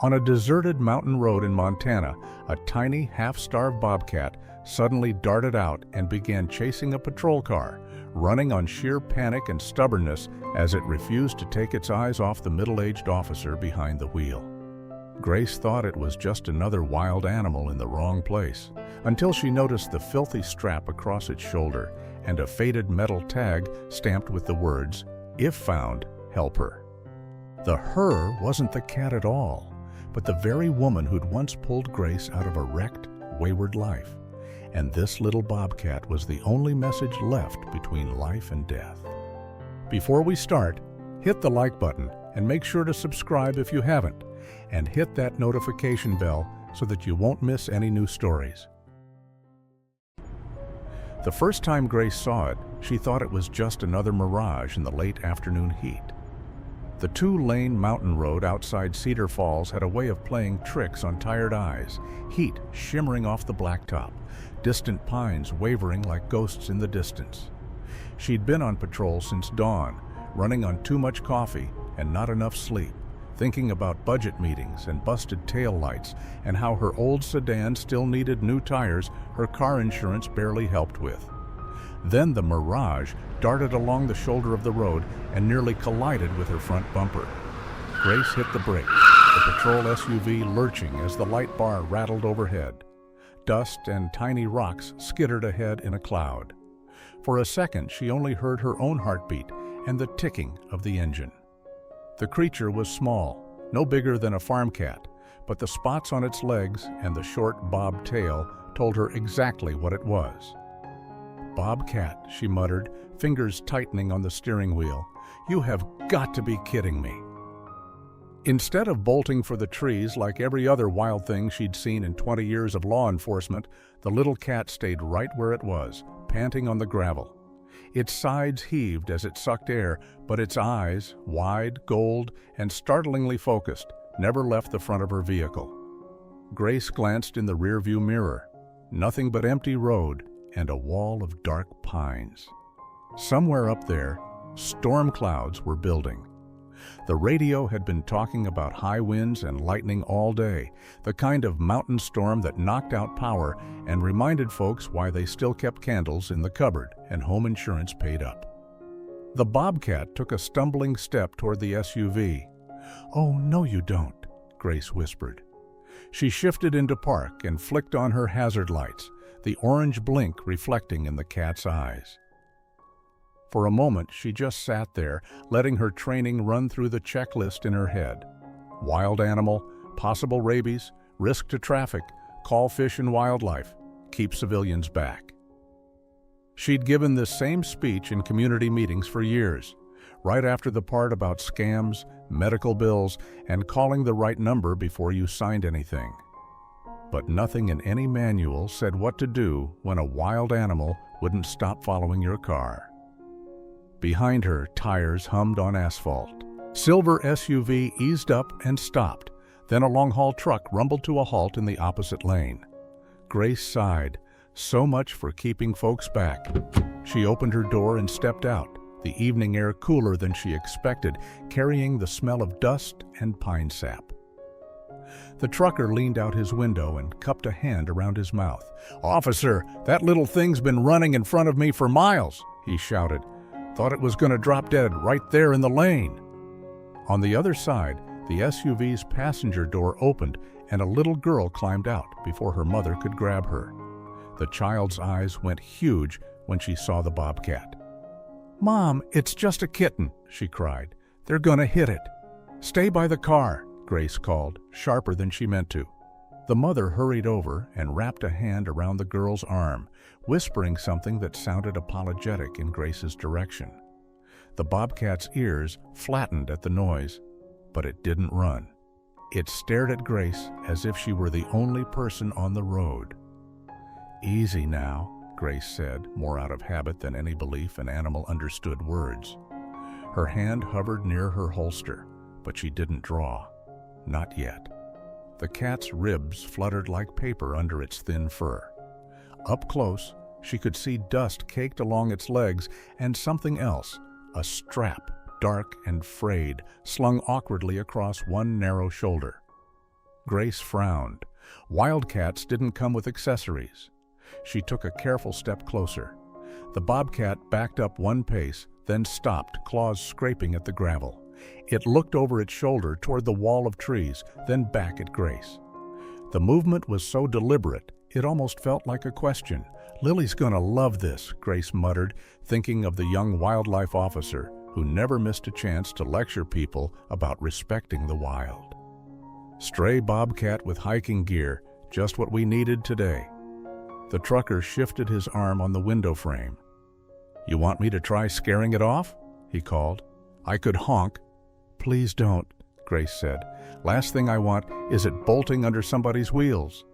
On a deserted mountain road in Montana, a tiny, half-starved bobcat suddenly darted out and began chasing a patrol car, running on sheer panic and stubbornness as it refused to take its eyes off the middle-aged officer behind the wheel. Grace thought it was just another wild animal in the wrong place, until she noticed the filthy strap across its shoulder and a faded metal tag stamped with the words, "If found, help her." The "her" wasn't the cat at all, but the very woman who'd once pulled Grace out of a wrecked, wayward life. And this little bobcat was the only message left between life and death. Before we start, hit the like button and make sure to subscribe if you haven't, and hit that notification bell so that you won't miss any new stories. The first time Grace saw it, she thought it was just another mirage in the late afternoon heat. The two-lane mountain road outside Cedar Falls had a way of playing tricks on tired eyes, heat shimmering off the blacktop, distant pines wavering like ghosts in the distance. She'd been on patrol since dawn, running on too much coffee and not enough sleep, thinking about budget meetings and busted taillights and how her old sedan still needed new tires her car insurance barely helped with. Then the mirage darted along the shoulder of the road and nearly collided with her front bumper. Grace hit the brake, the patrol SUV lurching as the light bar rattled overhead. Dust and tiny rocks skittered ahead in a cloud. For a second, she only heard her own heartbeat and the ticking of the engine. The creature was small, no bigger than a farm cat, but the spots on its legs and the short bob tail told her exactly what it was. "Bobcat," she muttered, fingers tightening on the steering wheel. "You have got to be kidding me." Instead of bolting for the trees like every other wild thing she'd seen in 20 years of law enforcement, the little cat stayed right where it was, panting on the gravel. Its sides heaved as it sucked air, but its eyes, wide, gold, and startlingly focused, never left the front of her vehicle. Grace glanced in the rearview mirror. Nothing but empty road and a wall of dark pines. Somewhere up there, storm clouds were building. The radio had been talking about high winds and lightning all day, the kind of mountain storm that knocked out power and reminded folks why they still kept candles in the cupboard and home insurance paid up. The bobcat took a stumbling step toward the SUV. "Oh, no you don't," Grace whispered. She shifted into park and flicked on her hazard lights, the orange blink reflecting in the cat's eyes. For a moment, she just sat there, letting her training run through the checklist in her head. Wild animal, possible rabies, risk to traffic, call Fish and Wildlife, keep civilians back. She'd given this same speech in community meetings for years, right after the part about scams, medical bills, and calling the right number before you signed anything. But nothing in any manual said what to do when a wild animal wouldn't stop following your car. Behind her, tires hummed on asphalt. Silver SUV eased up and stopped. Then a long-haul truck rumbled to a halt in the opposite lane. Grace sighed. So much for keeping folks back. She opened her door and stepped out, the evening air cooler than she expected, carrying the smell of dust and pine sap. The trucker leaned out his window and cupped a hand around his mouth. "Officer, that little thing's been running in front of me for miles," he shouted. "Thought it was going to drop dead right there in the lane." On the other side, the SUV's passenger door opened and a little girl climbed out before her mother could grab her. The child's eyes went huge when she saw the bobcat. "Mom, it's just a kitten," she cried. "They're going to hit it." "Stay by the car," Grace called, sharper than she meant to. The mother hurried over and wrapped a hand around the girl's arm, whispering something that sounded apologetic in Grace's direction. The bobcat's ears flattened at the noise, but it didn't run. It stared at Grace as if she were the only person on the road. "Easy now," Grace said, more out of habit than any belief an animal understood words. Her hand hovered near her holster, but she didn't draw. Not yet. The cat's ribs fluttered like paper under its thin fur. Up close, she could see dust caked along its legs and something else, a strap, dark and frayed, slung awkwardly across one narrow shoulder. Grace frowned. Wildcats didn't come with accessories. She took a careful step closer. The bobcat backed up one pace, then stopped, claws scraping at the gravel. It looked over its shoulder toward the wall of trees, then back at Grace. The movement was so deliberate, it almost felt like a question. "Lily's gonna love this," Grace muttered, thinking of the young wildlife officer who never missed a chance to lecture people about respecting the wild. Stray bobcat with hiking gear, just what we needed today. The trucker shifted his arm on the window frame. "You want me to try scaring it off?" he called. "I could honk." "Please don't," Grace said. "Last thing I want is it bolting under somebody's wheels."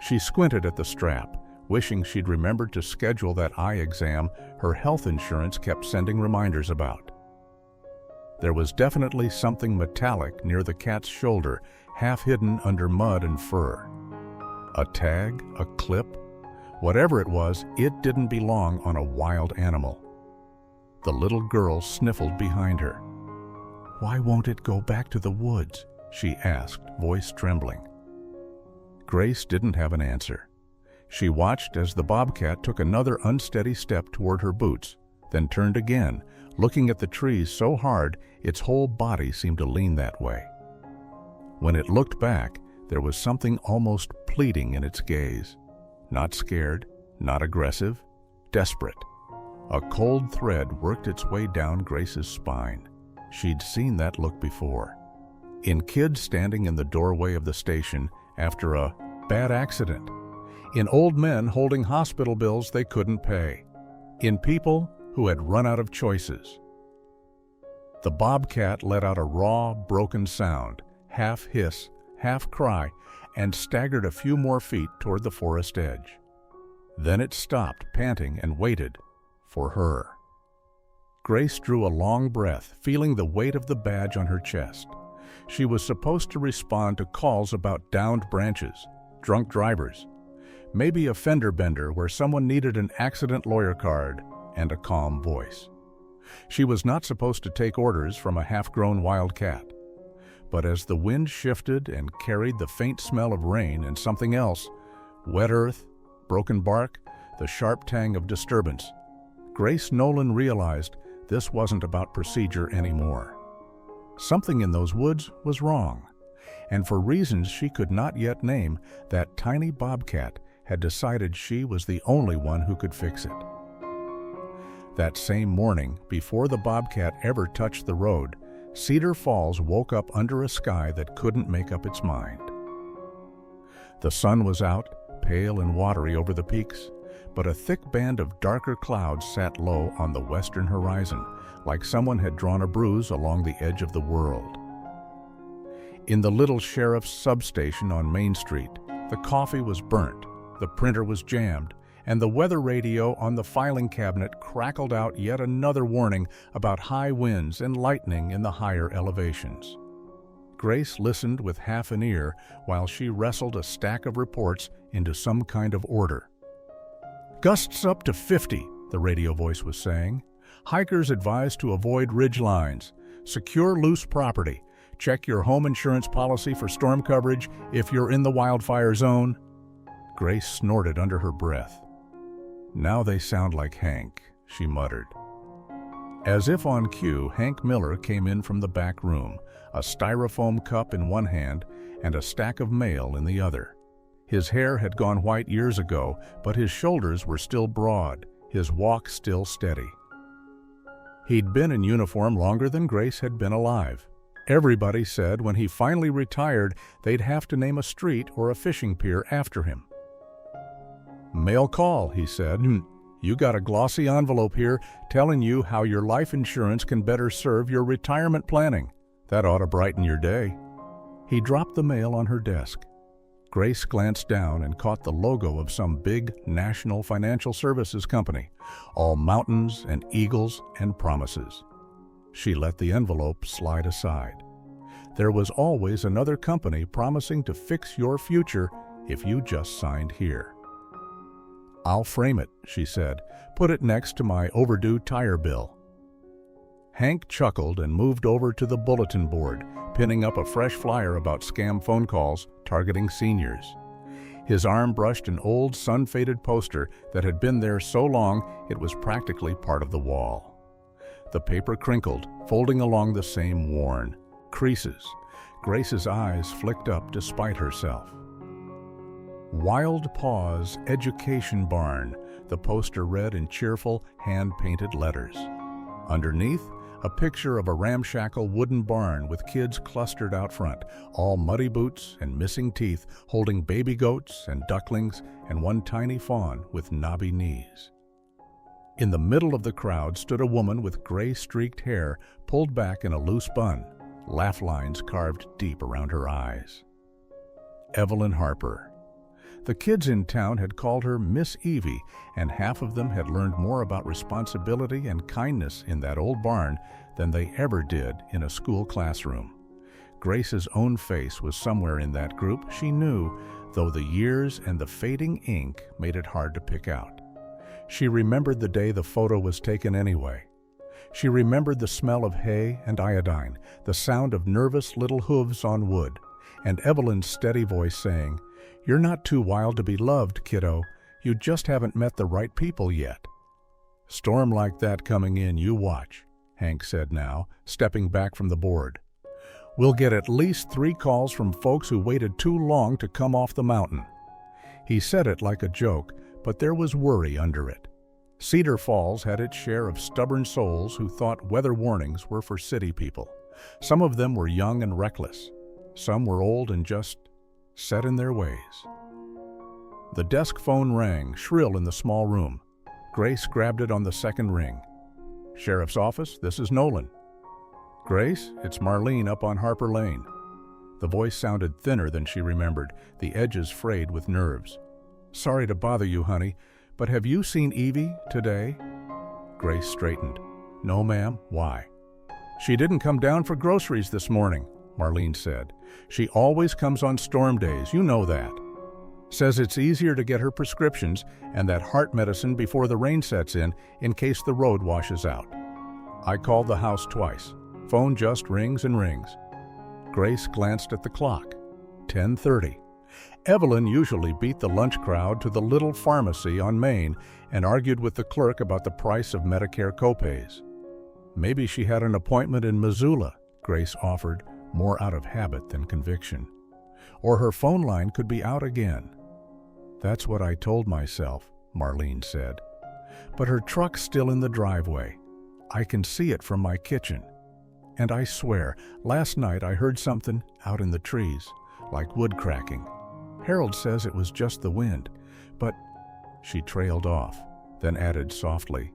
She squinted at the strap, wishing she'd remembered to schedule that eye exam her health insurance kept sending reminders about. There was definitely something metallic near the cat's shoulder, half hidden under mud and fur. A tag, a clip, whatever it was, it didn't belong on a wild animal. The little girl sniffled behind her. "Why won't it go back to the woods?" she asked, voice trembling. Grace didn't have an answer. She watched as the bobcat took another unsteady step toward her boots, then turned again, looking at the trees so hard its whole body seemed to lean that way. When it looked back, there was something almost pleading in its gaze. Not scared, not aggressive, desperate. A cold thread worked its way down Grace's spine. She'd seen that look before. In kids standing in the doorway of the station after a bad accident. In old men holding hospital bills they couldn't pay. In people who had run out of choices. The bobcat let out a raw, broken sound, half hiss, half cry, and staggered a few more feet toward the forest edge. Then it stopped, panting, and waited for her. Grace drew a long breath, feeling the weight of the badge on her chest. She was supposed to respond to calls about downed branches, drunk drivers, maybe a fender bender where someone needed an accident lawyer card, and a calm voice. She was not supposed to take orders from a half-grown wildcat. But as the wind shifted and carried the faint smell of rain and something else, wet earth, broken bark, the sharp tang of disturbance, Grace Nolan realized this wasn't about procedure anymore. Something in those woods was wrong, and for reasons she could not yet name, that tiny bobcat had decided she was the only one who could fix it. That same morning, before the bobcat ever touched the road, Cedar Falls woke up under a sky that couldn't make up its mind. The sun was out, pale and watery over the peaks, but a thick band of darker clouds sat low on the western horizon, like someone had drawn a bruise along the edge of the world. In the little sheriff's substation on Main Street, the coffee was burnt, the printer was jammed, and the weather radio on the filing cabinet crackled out yet another warning about high winds and lightning in the higher elevations. Grace listened with half an ear while she wrestled a stack of reports into some kind of order. "Gusts up to 50, the radio voice was saying. "Hikers advised to avoid ridge lines. Secure loose property. Check your home insurance policy for storm coverage if you're in the wildfire zone." Grace snorted under her breath. "Now they sound like Hank," she muttered. As if on cue, Hank Miller came in from the back room, a styrofoam cup in one hand and a stack of mail in the other. His hair had gone white years ago, but his shoulders were still broad, his walk still steady. He'd been in uniform longer than Grace had been alive. Everybody said when he finally retired, they'd have to name a street or a fishing pier after him. "Mail call," he said. "You got a glossy envelope here telling you how your life insurance can better serve your retirement planning. That ought to brighten your day." He dropped the mail on her desk. Grace glanced down and caught the logo of some big national financial services company, all mountains and eagles and promises. She let the envelope slide aside. There was always another company promising to fix your future if you just signed here. "I'll frame it," she said. "Put it next to my overdue tire bill." Hank chuckled and moved over to the bulletin board, pinning up a fresh flyer about scam phone calls targeting seniors. His arm brushed an old sun-faded poster that had been there so long it was practically part of the wall. The paper crinkled, folding along the same worn creases. Grace's eyes flicked up despite herself. Wild Paws Education Barn, the poster read in cheerful, hand-painted letters. Underneath, a picture of a ramshackle wooden barn with kids clustered out front, all muddy boots and missing teeth, holding baby goats and ducklings and one tiny fawn with knobby knees. In the middle of the crowd stood a woman with gray-streaked hair pulled back in a loose bun, laugh lines carved deep around her eyes. Evelyn Harper. The kids in town had called her Miss Evie, and half of them had learned more about responsibility and kindness in that old barn than they ever did in a school classroom. Grace's own face was somewhere in that group, she knew, though the years and the fading ink made it hard to pick out. She remembered the day the photo was taken anyway. She remembered the smell of hay and iodine, the sound of nervous little hooves on wood, and Evelyn's steady voice saying, "You're not too wild to be loved, kiddo. You just haven't met the right people yet." "Storm like that coming in, you watch," Hank said now, stepping back from the board. "We'll get at least 3 calls from folks who waited too long to come off the mountain." He said it like a joke, but there was worry under it. Cedar Falls had its share of stubborn souls who thought weather warnings were for city people. Some of them were young and reckless. Some were old and just set in their ways. The desk phone rang, shrill in the small room. Grace grabbed it on the second ring. "Sheriff's office, this is Nolan." "Grace, it's Marlene up on Harper Lane." The voice sounded thinner than she remembered, the edges frayed with nerves. "Sorry to bother you, honey, but have you seen Evie today?" Grace straightened. "No, ma'am. Why?" "She didn't come down for groceries this morning," Marlene said. "She always comes on storm days, you know that. Says it's easier to get her prescriptions and that heart medicine before the rain sets in case the road washes out. I called the house twice. Phone just rings and rings." Grace glanced at the clock. 10:30. Evelyn usually beat the lunch crowd to the little pharmacy on Main and argued with the clerk about the price of Medicare copays. Maybe she had an appointment in Missoula, Grace offered, more out of habit than conviction. Or her phone line could be out again. "That's what I told myself," Marlene said. "But her truck's still in the driveway. I can see it from my kitchen. And I swear, last night I heard something out in the trees, like wood cracking. Harold says it was just the wind, but—" She trailed off, then added softly,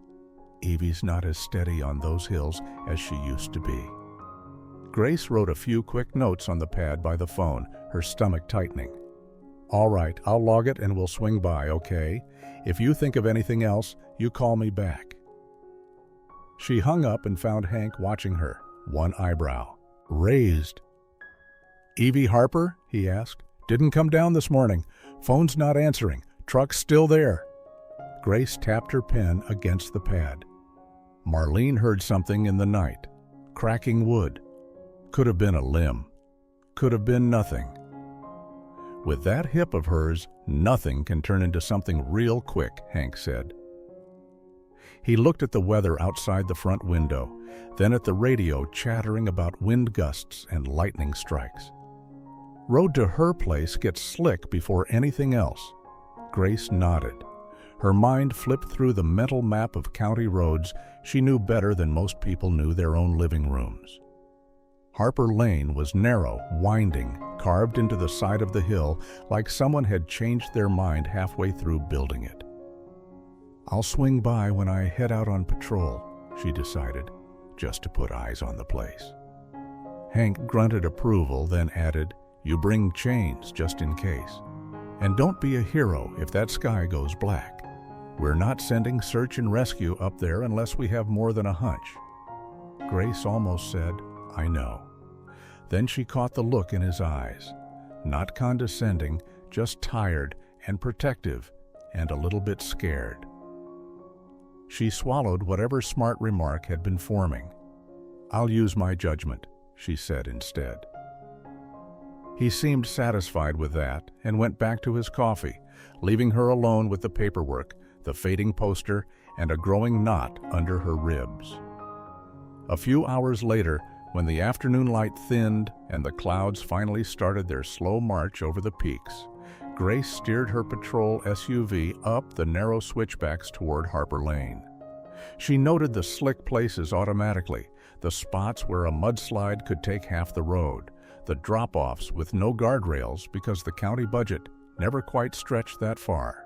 "Evie's not as steady on those hills as she used to be." Grace wrote a few quick notes on the pad by the phone, her stomach tightening. "All right, I'll log it and we'll swing by, okay? If you think of anything else, you call me back." She hung up and found Hank watching her, one eyebrow raised. "Evie Harper?" he asked. "Didn't come down this morning. Phone's not answering. Truck's still there." Grace tapped her pen against the pad. Marlene heard something in the night. Cracking wood. Could have been a limb. Could have been nothing. With that hip of hers, nothing can turn into something real quick, Hank said. He looked at the weather outside the front window, then at the radio chattering about wind gusts and lightning strikes. Road to her place gets slick before anything else. Grace nodded. Her mind flipped through the mental map of county roads she knew better than most people knew their own living rooms. Harper Lane was narrow, winding, carved into the side of the hill like someone had changed their mind halfway through building it. "I'll swing by when I head out on patrol," she decided, just to put eyes on the place. Hank grunted approval, then added, "You bring chains just in case. And don't be a hero if that sky goes black. We're not sending search and rescue up there unless we have more than a hunch." Grace almost said, "I know." Then she caught the look in his eyes. Not condescending, just tired and protective and a little bit scared. She swallowed whatever smart remark had been forming. "I'll use my judgment," she said instead. He seemed satisfied with that and went back to his coffee, leaving her alone with the paperwork, the fading poster, and a growing knot under her ribs. A few hours later, when the afternoon light thinned and the clouds finally started their slow march over the peaks, Grace steered her patrol SUV up the narrow switchbacks toward Harper Lane. She noted the slick places automatically, the spots where a mudslide could take half the road, the drop-offs with no guardrails because the county budget never quite stretched that far.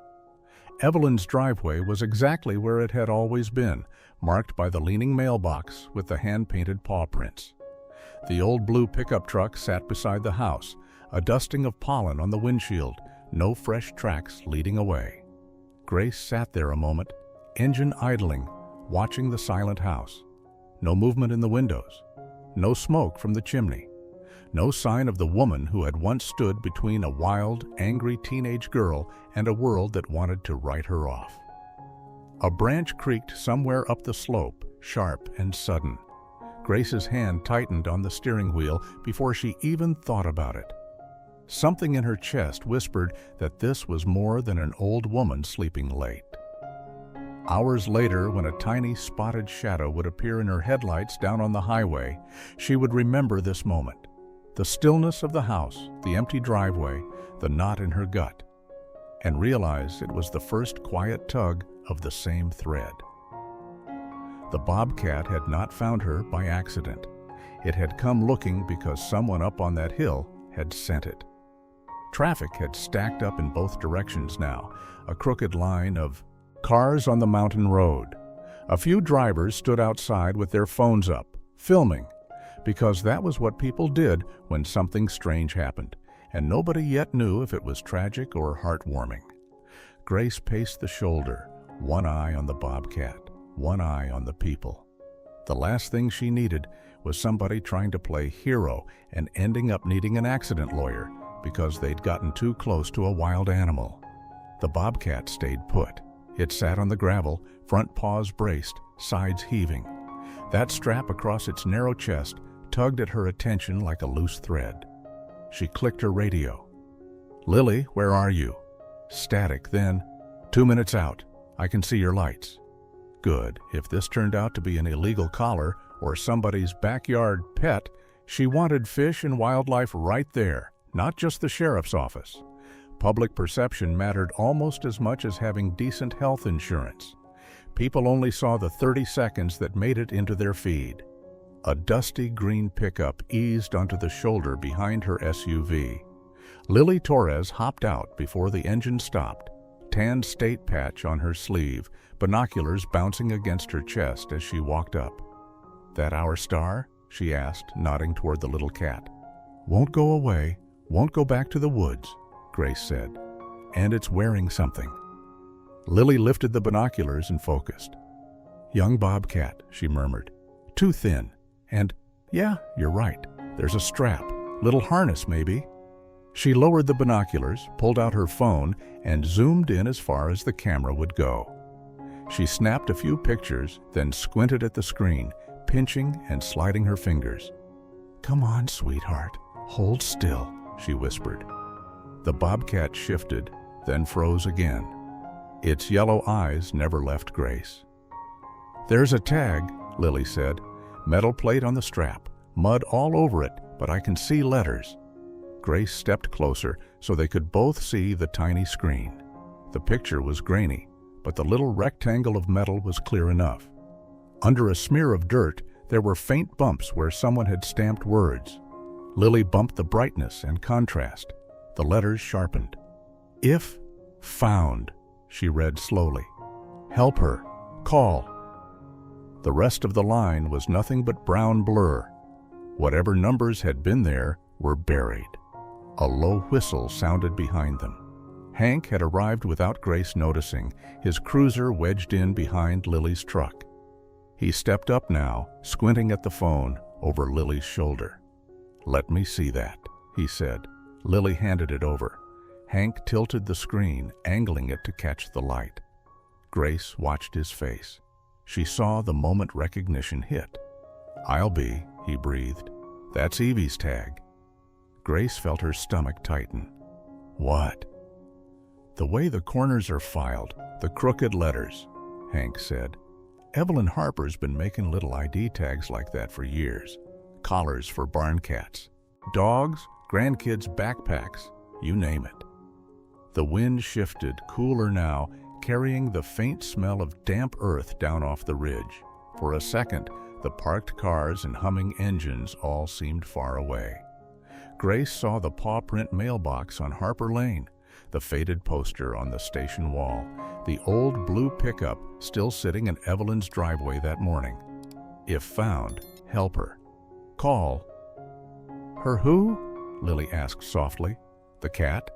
Evelyn's driveway was exactly where it had always been, marked by the leaning mailbox with the hand-painted paw prints. The old blue pickup truck sat beside the house, a dusting of pollen on the windshield, no fresh tracks leading away. Grace sat there a moment, engine idling, watching the silent house. No movement in the windows, no smoke from the chimney, no sign of the woman who had once stood between a wild, angry teenage girl and a world that wanted to write her off. A branch creaked somewhere up the slope, sharp and sudden. Grace's hand tightened on the steering wheel before she even thought about it. Something in her chest whispered that this was more than an old woman sleeping late. Hours later, when a tiny spotted shadow would appear in her headlights down on the highway, she would remember this moment. The stillness of the house, the empty driveway, the knot in her gut, and realize it was the first quiet tug of the same thread. The Bobcat had not found her by accident. It had come looking because someone up on that hill had sent it. Traffic had stacked up in both directions now, a crooked line of cars on the mountain road. A few drivers stood outside with their phones up, filming, because that was what people did when something strange happened, and nobody yet knew if it was tragic or heartwarming. Grace paced the shoulder, one eye on the Bobcat, one eye on the people. The last thing she needed was somebody trying to play hero and ending up needing an accident lawyer because they'd gotten too close to a wild animal. The Bobcat stayed put. It sat on the gravel, front paws braced, sides heaving. That strap across its narrow chest tugged at her attention like a loose thread. She clicked her radio. "Lily, where are you?" Static, then, "2 minutes out. I can see your lights." Good. If this turned out to be an illegal collar or somebody's backyard pet, she wanted fish and wildlife right there, not just the sheriff's office. Public perception mattered almost as much as having decent health insurance. People only saw the 30 seconds that made it into their feed. A dusty green pickup eased onto the shoulder behind her SUV. Lily Torres hopped out before the engine stopped, tanned state patch on her sleeve, binoculars bouncing against her chest as she walked up. "That our star?" she asked, nodding toward the little cat. "Won't go away, won't go back to the woods," Grace said. "And it's wearing something." Lily lifted the binoculars and focused. "Young Bobcat," she murmured. "Too thin. And, yeah, you're right. There's a strap. Little harness, maybe." She lowered the binoculars, pulled out her phone, and zoomed in as far as the camera would go. She snapped a few pictures, then squinted at the screen, pinching and sliding her fingers. "Come on, sweetheart. Hold still," she whispered. The Bobcat shifted, then froze again. Its yellow eyes never left Grace. "There's a tag," Lily said. "Metal plate on the strap, mud all over it, but I can see letters." Grace stepped closer so they could both see the tiny screen. The picture was grainy, but the little rectangle of metal was clear enough. Under a smear of dirt, there were faint bumps where someone had stamped words. Lily bumped the brightness and contrast. The letters sharpened. "If found," she read slowly. "Help her. Call." The rest of the line was nothing but brown blur. Whatever numbers had been there were buried. A low whistle sounded behind them. Hank had arrived without Grace noticing, his cruiser wedged in behind Lily's truck. He stepped up now, squinting at the phone over Lily's shoulder. "Let me see that," he said. Lily handed it over. Hank tilted the screen, angling it to catch the light. Grace watched his face. She saw the moment recognition hit. "I'll be," he breathed. "That's Evie's tag." Grace felt her stomach tighten. "What?" "The way the corners are filed, the crooked letters," Hank said. "Evelyn Harper's been making little ID tags like that for years. Collars for barn cats, dogs, grandkids' backpacks, you name it." The wind shifted, cooler now, carrying the faint smell of damp earth down off the ridge. For a second, the parked cars and humming engines all seemed far away. Grace saw the paw print mailbox on Harper Lane, the faded poster on the station wall, the old blue pickup still sitting in Evelyn's driveway that morning. If found, help her. Call. "Her who?" Lily asked softly. "The cat?"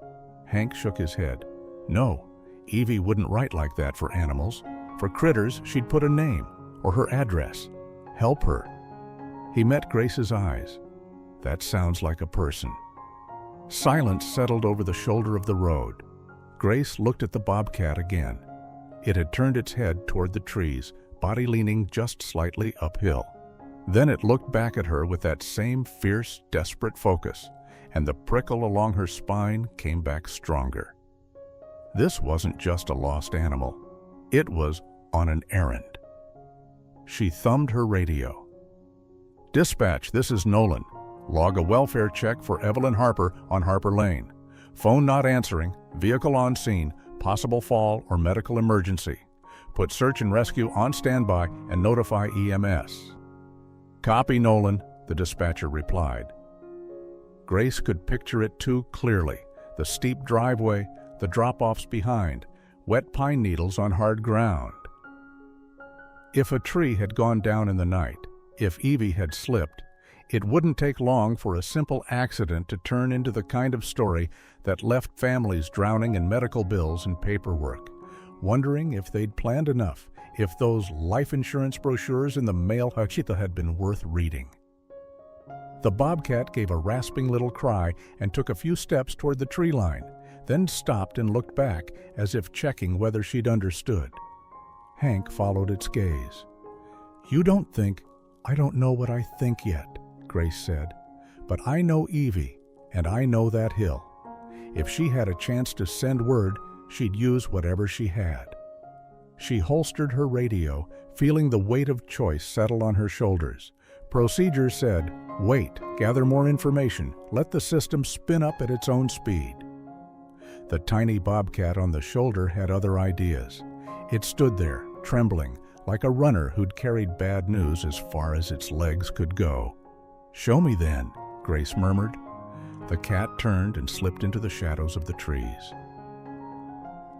Hank shook his head. "No, Evie wouldn't write like that for animals. For critters, she'd put a name or her address. Help her." He met Grace's eyes. "That sounds like a person." Silence settled over the shoulder of the road. Grace looked at the Bobcat again. It had turned its head toward the trees, body leaning just slightly uphill. Then it looked back at her with that same fierce, desperate focus, and the prickle along her spine came back stronger. This wasn't just a lost animal. It was on an errand. She thumbed her radio. "Dispatch, this is Nolan. Log a welfare check for Evelyn Harper on Harper Lane. Phone not answering, vehicle on scene, possible fall or medical emergency. Put search and rescue on standby and notify EMS." "Copy, Nolan," the dispatcher replied. Grace could picture it too clearly, the steep driveway, the drop-offs behind, wet pine needles on hard ground. If a tree had gone down in the night, if Evie had slipped, it wouldn't take long for a simple accident to turn into the kind of story that left families drowning in medical bills and paperwork, wondering if they'd planned enough, if those life insurance brochures in the mail had been worth reading. The Bobcat gave a rasping little cry and took a few steps toward the tree line, then stopped and looked back as if checking whether she'd understood. Hank followed its gaze. "You don't think I don't know what I think yet," Grace said. "But I know Evie, and I know that hill. If she had a chance to send word, she'd use whatever she had." She holstered her radio, feeling the weight of choice settle on her shoulders. Procedure said, "Wait, gather more information, let the system spin up at its own speed." The tiny Bobcat on the shoulder had other ideas. It stood there, trembling, like a runner who'd carried bad news as far as its legs could go. "Show me then," Grace murmured. The cat turned and slipped into the shadows of the trees.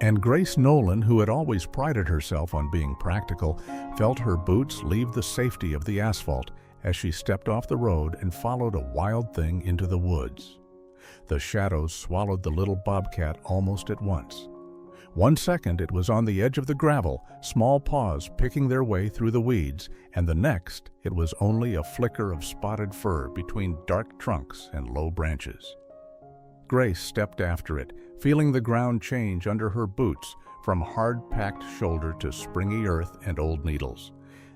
And Grace Nolan, who had always prided herself on being practical, felt her boots leave the safety of the asphalt as she stepped off the road and followed a wild thing into the woods. The shadows swallowed the little Bobcat almost at once. 1 second it was on the edge of the gravel, small paws picking their way through the weeds, and the next it was only a flicker of spotted fur between dark trunks and low branches. Grace stepped after it, feeling the ground change under her boots from hard-packed shoulder to springy earth and old needles.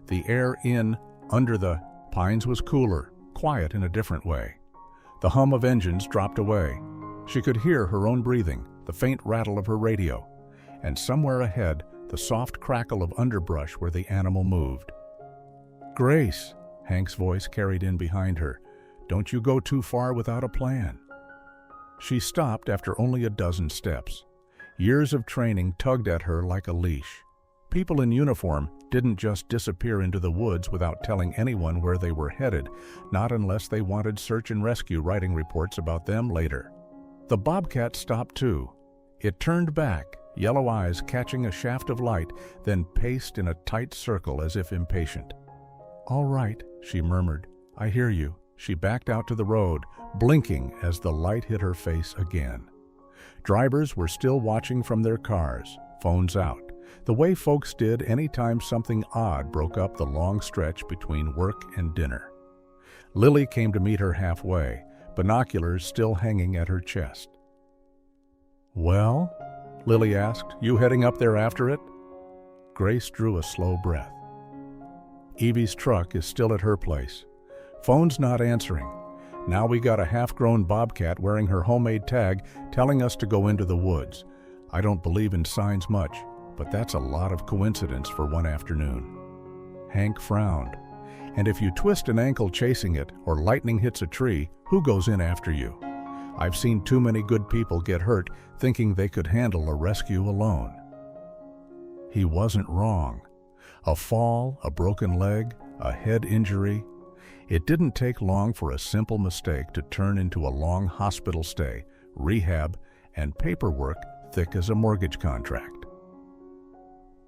The air under the pines was cooler, quiet in a different way. The hum of engines dropped away. She could hear her own breathing, the faint rattle of her radio, and somewhere ahead, the soft crackle of underbrush where the animal moved. "Grace," Hank's voice carried in behind her, "don't you go too far without a plan." She stopped after only a dozen steps. Years of training tugged at her like a leash. People in uniform didn't just disappear into the woods without telling anyone where they were headed, not unless they wanted search and rescue writing reports about them later. The Bobcat stopped too. It turned back, yellow eyes catching a shaft of light, then paced in a tight circle as if impatient. "All right," she murmured. "I hear you." She backed out to the road, blinking as the light hit her face again. Drivers were still watching from their cars, phones out, the way folks did any time something odd broke up the long stretch between work and dinner. Lily came to meet her halfway, binoculars still hanging at her chest. "Well?" Lily asked. "You heading up there after it?" Grace drew a slow breath. Evie's truck is still at her place. Phone's not answering. Now we got a half-grown bobcat wearing her homemade tag telling us to go into the woods. I don't believe in signs much, but that's a lot of coincidence for one afternoon. Hank frowned. And if you twist an ankle chasing it or lightning hits a tree, who goes in after you? I've seen too many good people get hurt thinking they could handle a rescue alone. He wasn't wrong. A fall, a broken leg, a head injury. It didn't take long for a simple mistake to turn into a long hospital stay, rehab, and paperwork thick as a mortgage contract.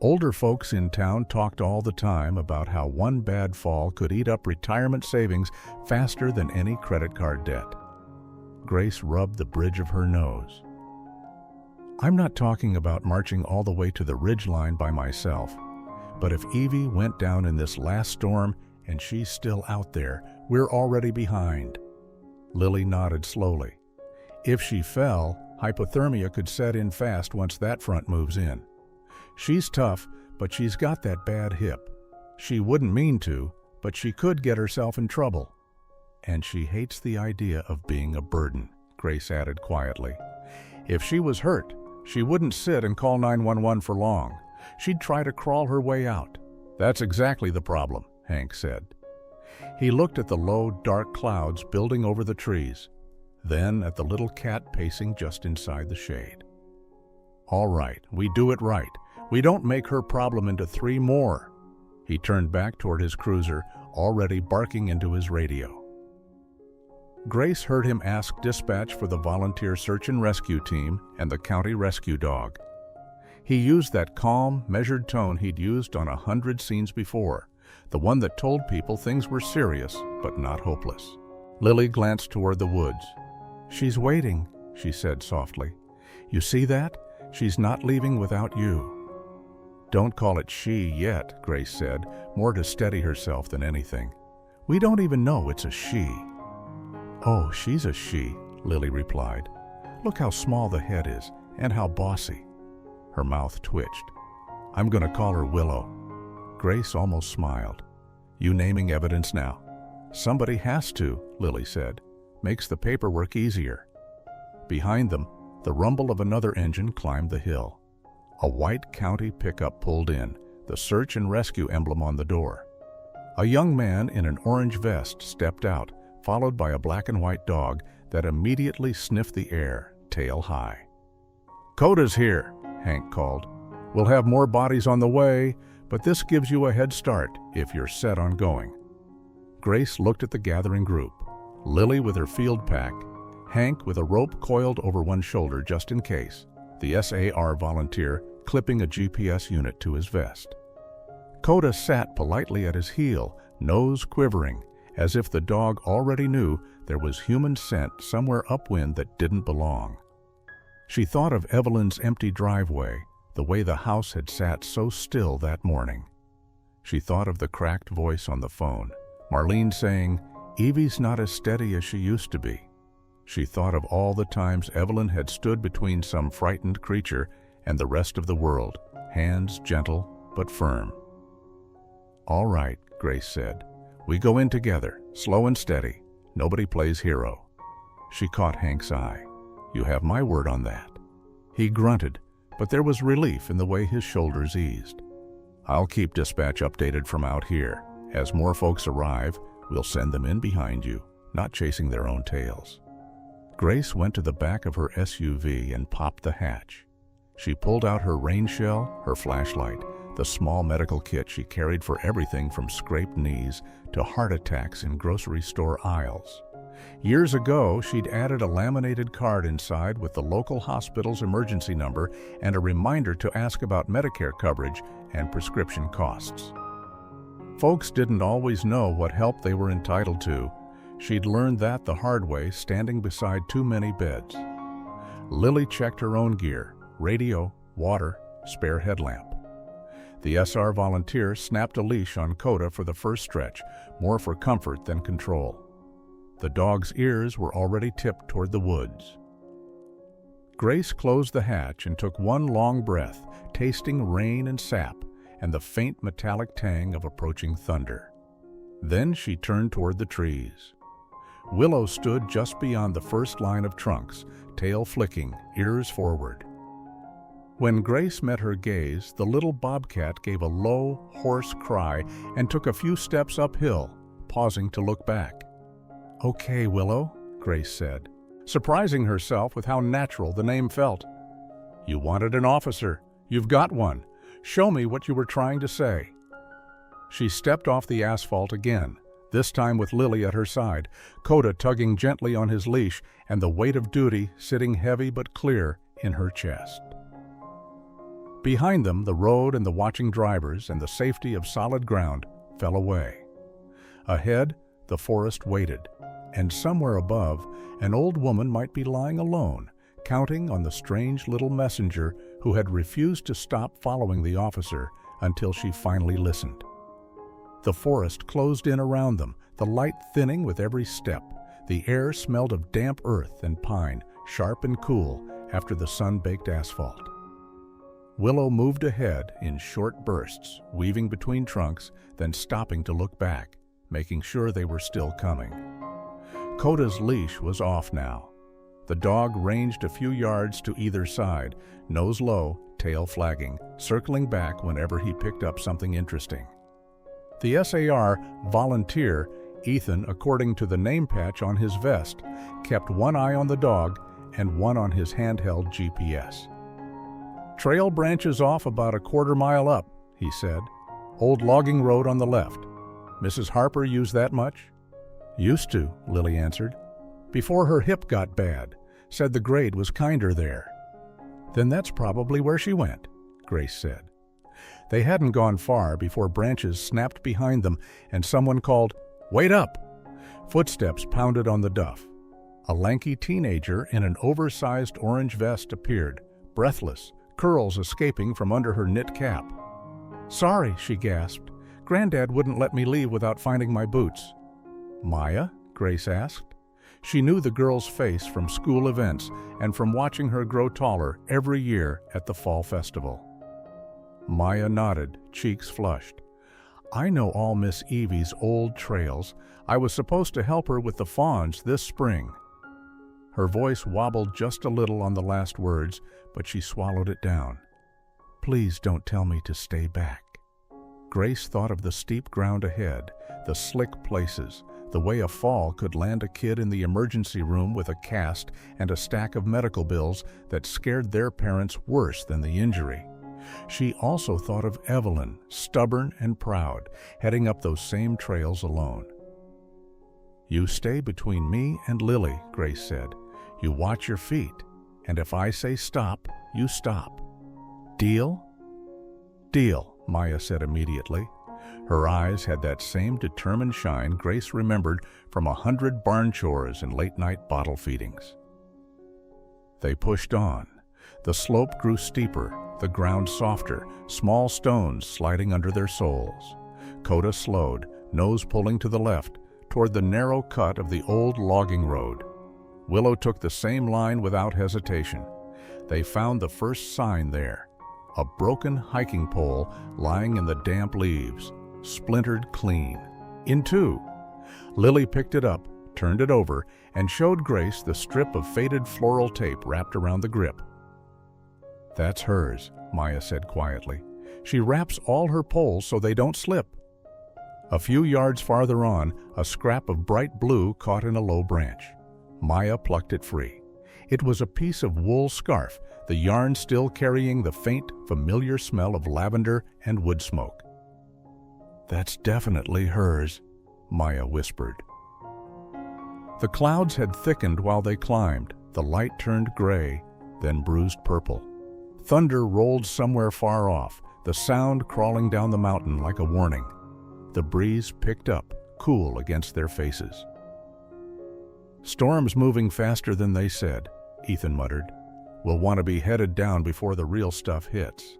Older folks in town talked all the time about how one bad fall could eat up retirement savings faster than any credit card debt. Grace rubbed the bridge of her nose. I'm not talking about marching all the way to the ridgeline by myself, but if Evie went down in this last storm and she's still out there, we're already behind. Lily nodded slowly. If she fell, hypothermia could set in fast once that front moves in. She's tough, but she's got that bad hip. She wouldn't mean to, but she could get herself in trouble. And she hates the idea of being a burden, Grace added quietly. If she was hurt, she wouldn't sit and call 911 for long. She'd try to crawl her way out. That's exactly the problem, Hank said. He looked at the low, dark clouds building over the trees, then at the little cat pacing just inside the shade. All right, we do it right. We don't make her problem into 3 more. He turned back toward his cruiser, already barking into his radio. Grace heard him ask dispatch for the volunteer search and rescue team and the county rescue dog. He used that calm, measured tone he'd used on 100 scenes before, the one that told people things were serious but not hopeless. Lily glanced toward the woods. She's waiting, she said softly. You see that? She's not leaving without you. Don't call it she yet, Grace said, more to steady herself than anything. We don't even know it's a she. Oh, she's a she, Lily replied. Look how small the head is and how bossy. Her mouth twitched. I'm going to call her Willow. Grace almost smiled. You naming evidence now? Somebody has to, Lily said. Makes the paperwork easier. Behind them, the rumble of another engine climbed the hill. A white county pickup pulled in, the search and rescue emblem on the door. A young man in an orange vest stepped out, followed by a black and white dog that immediately sniffed the air, tail high. Coda's here, Hank called. We'll have more bodies on the way, but this gives you a head start if you're set on going. Grace looked at the gathering group. Lily with her field pack, Hank with a rope coiled over one shoulder just in case, the SAR volunteer clipping a GPS unit to his vest. Coda sat politely at his heel, nose quivering, as if the dog already knew there was human scent somewhere upwind that didn't belong. She thought of Evelyn's empty driveway, the way the house had sat so still that morning. She thought of the cracked voice on the phone, Marlene saying, Evie's not as steady as she used to be. She thought of all the times Evelyn had stood between some frightened creature and the rest of the world, hands gentle but firm. All right, Grace said. We go in together, slow and steady. Nobody plays hero. She caught Hank's eye. You have my word on that. He grunted, but there was relief in the way his shoulders eased. I'll keep dispatch updated from out here. As more folks arrive, we'll send them in behind you, not chasing their own tails. Grace went to the back of her SUV and popped the hatch. She pulled out her rain shell, her flashlight, the small medical kit she carried for everything from scraped knees to heart attacks in grocery store aisles. Years ago, she'd added a laminated card inside with the local hospital's emergency number and a reminder to ask about Medicare coverage and prescription costs. Folks didn't always know what help they were entitled to. She'd learned that the hard way, standing beside too many beds. Lily checked her own gear, radio, water, spare headlamp. The SR volunteer snapped a leash on Coda for the first stretch, more for comfort than control. The dog's ears were already tipped toward the woods. Grace closed the hatch and took one long breath, tasting rain and sap, and the faint metallic tang of approaching thunder. Then she turned toward the trees. Willow stood just beyond the first line of trunks, tail flicking, ears forward. When Grace met her gaze, the little bobcat gave a low, hoarse cry and took a few steps uphill, pausing to look back. "Okay, Willow," Grace said, surprising herself with how natural the name felt. "You wanted an officer. You've got one. Show me what you were trying to say." She stepped off the asphalt again, this time with Lily at her side, Coda tugging gently on his leash and the weight of duty sitting heavy but clear in her chest. Behind them, the road and the watching drivers and the safety of solid ground fell away. Ahead, the forest waited, and somewhere above, an old woman might be lying alone, counting on the strange little messenger who had refused to stop following the officer until she finally listened. The forest closed in around them, the light thinning with every step. The air smelled of damp earth and pine, sharp and cool after the sun-baked asphalt. Willow moved ahead in short bursts, weaving between trunks, then stopping to look back, making sure they were still coming. Coda's leash was off now. The dog ranged a few yards to either side, nose low, tail flagging, circling back whenever he picked up something interesting. The SAR volunteer, Ethan, according to the name patch on his vest, kept one eye on the dog and one on his handheld GPS. "Trail branches off about a quarter-mile up," he said. "Old logging road on the left. Mrs. Harper use that much?" "Used to," Lily answered. "Before her hip got bad. Said the grade was kinder there." "Then that's probably where she went," Grace said. They hadn't gone far before branches snapped behind them and someone called, "Wait up!" Footsteps pounded on the duff. A lanky teenager in an oversized orange vest appeared, breathless, curls escaping from under her knit cap. "Sorry," she gasped. "Granddad wouldn't let me leave without finding my boots." "Maya?" Grace asked. She knew the girl's face from school events and from watching her grow taller every year at the fall festival. Maya nodded, cheeks flushed. "I know all Miss Evie's old trails. I was supposed to help her with the fawns this spring." Her voice wobbled just a little on the last words, but she swallowed it down. "Please don't tell me to stay back." Grace thought of the steep ground ahead, the slick places, the way a fall could land a kid in the emergency room with a cast and a stack of medical bills that scared their parents worse than the injury. She also thought of Evelyn, stubborn and proud, heading up those same trails alone. "You stay between me and Lily," Grace said. "You watch your feet, and if I say stop, you stop. Deal?" "Deal," Maya said immediately. Her eyes had that same determined shine Grace remembered from 100 barn chores and late-night bottle feedings. They pushed on. The slope grew steeper, the ground softer, small stones sliding under their soles. Coda slowed, nose pulling to the left, toward the narrow cut of the old logging road. Willow took the same line without hesitation. They found the first sign there, a broken hiking pole lying in the damp leaves, splintered clean, in two. Lily picked it up, turned it over, and showed Grace the strip of faded floral tape wrapped around the grip. "That's hers," Maya said quietly. "She wraps all her poles so they don't slip." A few yards farther on, a scrap of bright blue caught in a low branch. Maya plucked it free. It was a piece of wool scarf, the yarn still carrying the faint, familiar smell of lavender and wood smoke. "That's definitely hers," Maya whispered. The clouds had thickened while they climbed. The light turned gray, then bruised purple. Thunder rolled somewhere far off, the sound crawling down the mountain like a warning. The breeze picked up, cool against their faces. "Storm's moving faster than they said," Ethan muttered. "We'll want to be headed down before the real stuff hits."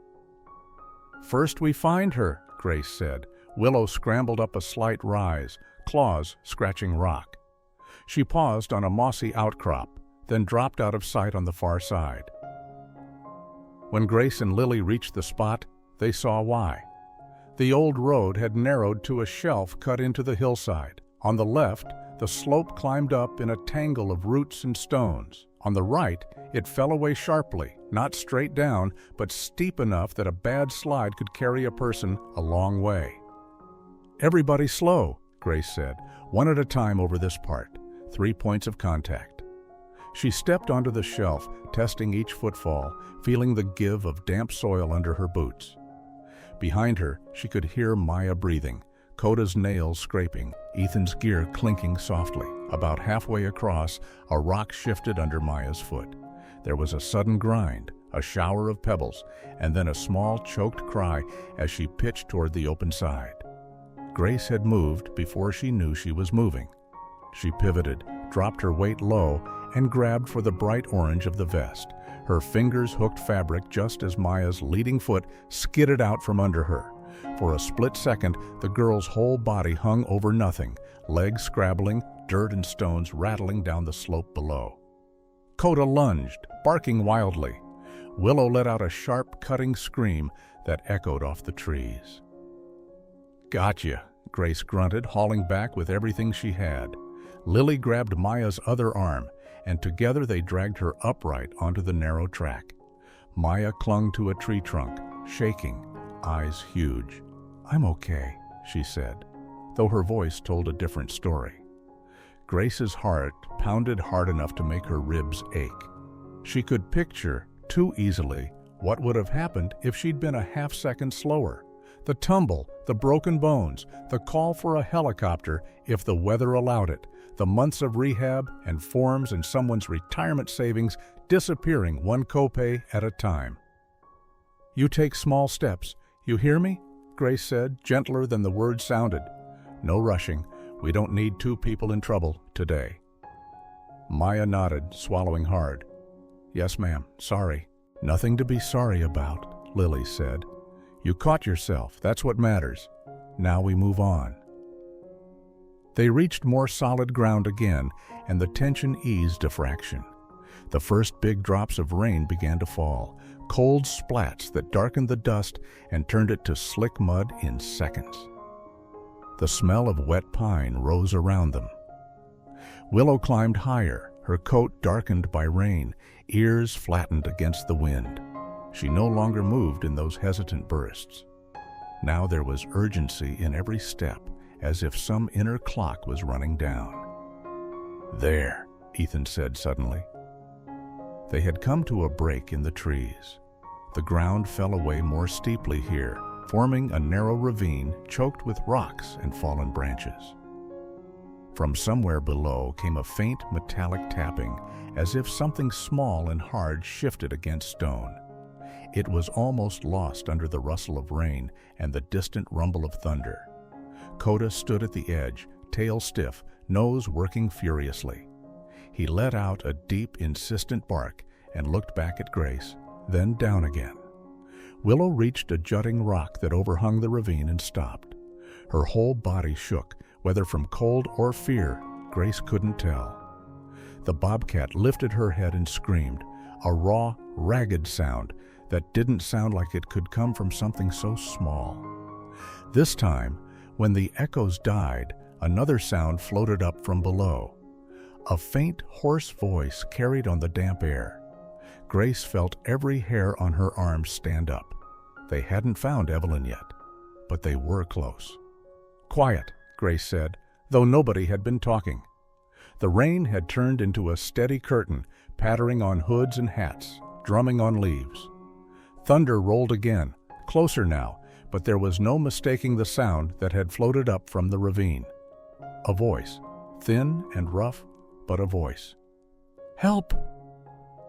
"First we find her," Grace said. Willow scrambled up a slight rise, claws scratching rock. She paused on a mossy outcrop, then dropped out of sight on the far side. When Grace and Lily reached the spot, they saw why. The old road had narrowed to a shelf cut into the hillside. On the left, the slope climbed up in a tangle of roots and stones. On the right, it fell away sharply, not straight down, but steep enough that a bad slide could carry a person a long way. "Everybody slow," Grace said, "one at a time over this part. 3 points of contact." She stepped onto the shelf, testing each footfall, feeling the give of damp soil under her boots. Behind her, she could hear Maya breathing, Coda's nails scraping, Ethan's gear clinking softly. About halfway across, a rock shifted under Maya's foot. There was a sudden grind, a shower of pebbles, and then a small, choked cry as she pitched toward the open side. Grace had moved before she knew she was moving. She pivoted, dropped her weight low, and grabbed for the bright orange of the vest. Her fingers hooked fabric just as Maya's leading foot skidded out from under her. For a split second, the girl's whole body hung over nothing, legs scrabbling, dirt and stones rattling down the slope below. Coda lunged, barking wildly. Willow let out a sharp, cutting scream that echoed off the trees. "Gotcha," Grace grunted, hauling back with everything she had. Lily grabbed Maya's other arm, and together they dragged her upright onto the narrow track. Maya clung to a tree trunk, shaking, eyes huge. "I'm okay," she said, though her voice told a different story. Grace's heart pounded hard enough to make her ribs ache. She could picture, too easily, what would have happened if she'd been a half-second slower. The tumble, the broken bones, the call for a helicopter if the weather allowed it, the months of rehab and forms and someone's retirement savings disappearing one copay at a time. "You take small steps. You hear me?" Grace said, gentler than the words sounded. "No rushing. We don't need 2 people in trouble today." Maya nodded, swallowing hard. "Yes, ma'am. Sorry." "Nothing to be sorry about," Lily said. "You caught yourself. That's what matters. Now we move on." They reached more solid ground again, and the tension eased a fraction. The first big drops of rain began to fall, cold splats that darkened the dust and turned it to slick mud in seconds. The smell of wet pine rose around them. Willow climbed higher, her coat darkened by rain, ears flattened against the wind. She no longer moved in those hesitant bursts. Now there was urgency in every step, as if some inner clock was running down. "There," Ethan said suddenly. They had come to a break in the trees. The ground fell away more steeply here, forming a narrow ravine choked with rocks and fallen branches. From somewhere below came a faint metallic tapping, as if something small and hard shifted against stone. It was almost lost under the rustle of rain and the distant rumble of thunder. Coda stood at the edge, tail stiff, nose working furiously. He let out a deep, insistent bark and looked back at Grace, then down again. Willow reached a jutting rock that overhung the ravine and stopped. Her whole body shook, whether from cold or fear, Grace couldn't tell. The bobcat lifted her head and screamed, a raw, ragged sound that didn't sound like it could come from something so small. This time, when the echoes died, another sound floated up from below. A faint, hoarse voice carried on the damp air. Grace felt every hair on her arms stand up. They hadn't found Evelyn yet, but they were close. "Quiet," Grace said, though nobody had been talking. The rain had turned into a steady curtain, pattering on hoods and hats, drumming on leaves. Thunder rolled again, closer now, but there was no mistaking the sound that had floated up from the ravine. A voice, thin and rough, but a voice. "Help!"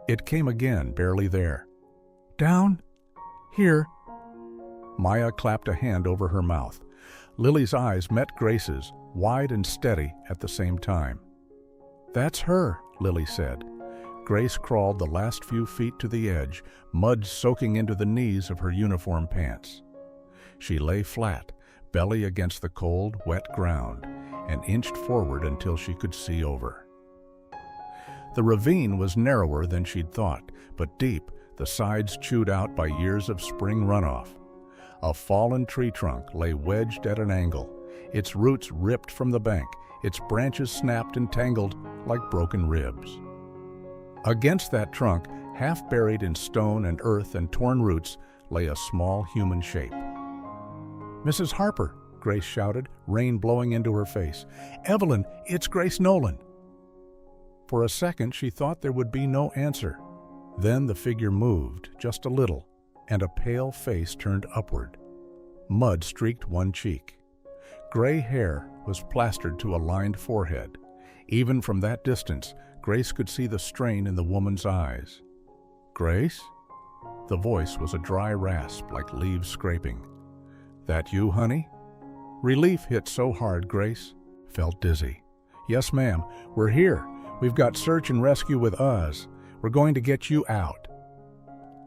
It came again, barely there. "Down? Here." Maya clapped a hand over her mouth. Lily's eyes met Grace's, wide and steady at the same time. "That's her," Lily said. Grace crawled the last few feet to the edge, mud soaking into the knees of her uniform pants. She lay flat, belly against the cold, wet ground, and inched forward until she could see over. The ravine was narrower than she'd thought, but deep, the sides chewed out by years of spring runoff. A fallen tree trunk lay wedged at an angle, its roots ripped from the bank, its branches snapped and tangled like broken ribs. Against that trunk, half buried in stone and earth and torn roots, lay a small human shape. "Mrs. Harper," Grace shouted, rain blowing into her face. "Evelyn, it's Grace Nolan." For a second, she thought there would be no answer. Then the figure moved, just a little, and a pale face turned upward. Mud streaked one cheek. Gray hair was plastered to a lined forehead. Even from that distance, Grace could see the strain in the woman's eyes. "Grace?" The voice was a dry rasp like leaves scraping. "That you, honey?" Relief hit so hard Grace felt dizzy. "Yes, ma'am. We're here. We've got search and rescue with us. We're going to get you out."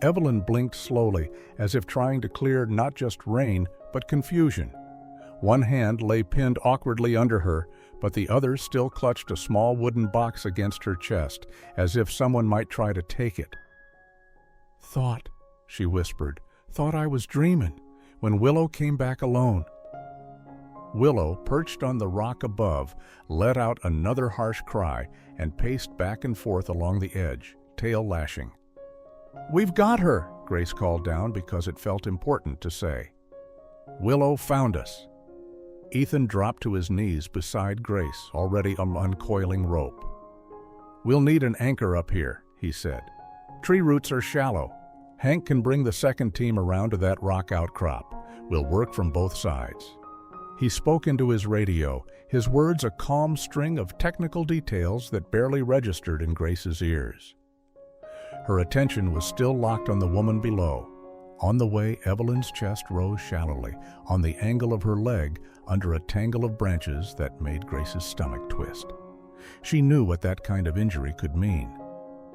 Evelyn blinked slowly, as if trying to clear not just rain, but confusion. One hand lay pinned awkwardly under her, but the other still clutched a small wooden box against her chest, as if someone might try to take it. "Thought," she whispered, "thought I was dreaming when Willow came back alone." Willow, perched on the rock above, let out another harsh cry and paced back and forth along the edge, tail lashing. "We've got her," Grace called down because it felt important to say. "Willow found us." Ethan dropped to his knees beside Grace, already uncoiling rope. "We'll need an anchor up here," he said. "Tree roots are shallow. Hank can bring the second team around to that rock outcrop. We'll work from both sides." He spoke into his radio, his words a calm string of technical details that barely registered in Grace's ears. Her attention was still locked on the woman below. On the way, Evelyn's chest rose shallowly, on the angle of her leg, under a tangle of branches that made Grace's stomach twist. She knew what that kind of injury could mean.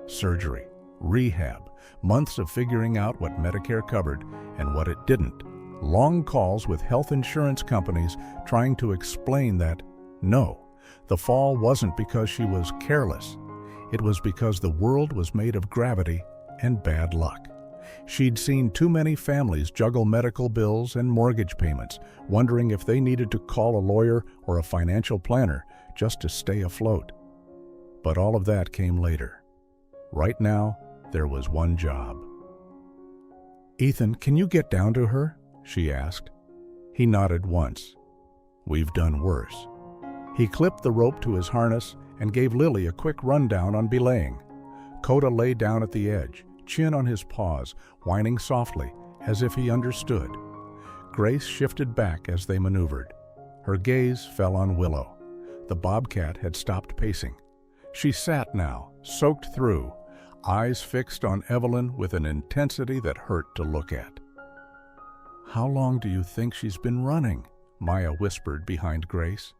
Surgery, rehab, months of figuring out what Medicare covered and what it didn't. Long calls with health insurance companies trying to explain that, no, the fall wasn't because she was careless. It was because the world was made of gravity and bad luck. She'd seen too many families juggle medical bills and mortgage payments, wondering if they needed to call a lawyer or a financial planner just to stay afloat. But all of that came later. Right now, there was one job. "Ethan, can you get down to her?" she asked. He nodded once. "We've done worse." He clipped the rope to his harness and gave Lily a quick rundown on belaying. Coda lay down at the edge, chin on his paws, whining softly, as if he understood. Grace shifted back as they maneuvered. Her gaze fell on Willow. The Bobcat had stopped pacing. She sat now, soaked through, eyes fixed on Evelyn with an intensity that hurt to look at. "How long do you think she's been running?" Maya whispered behind Grace.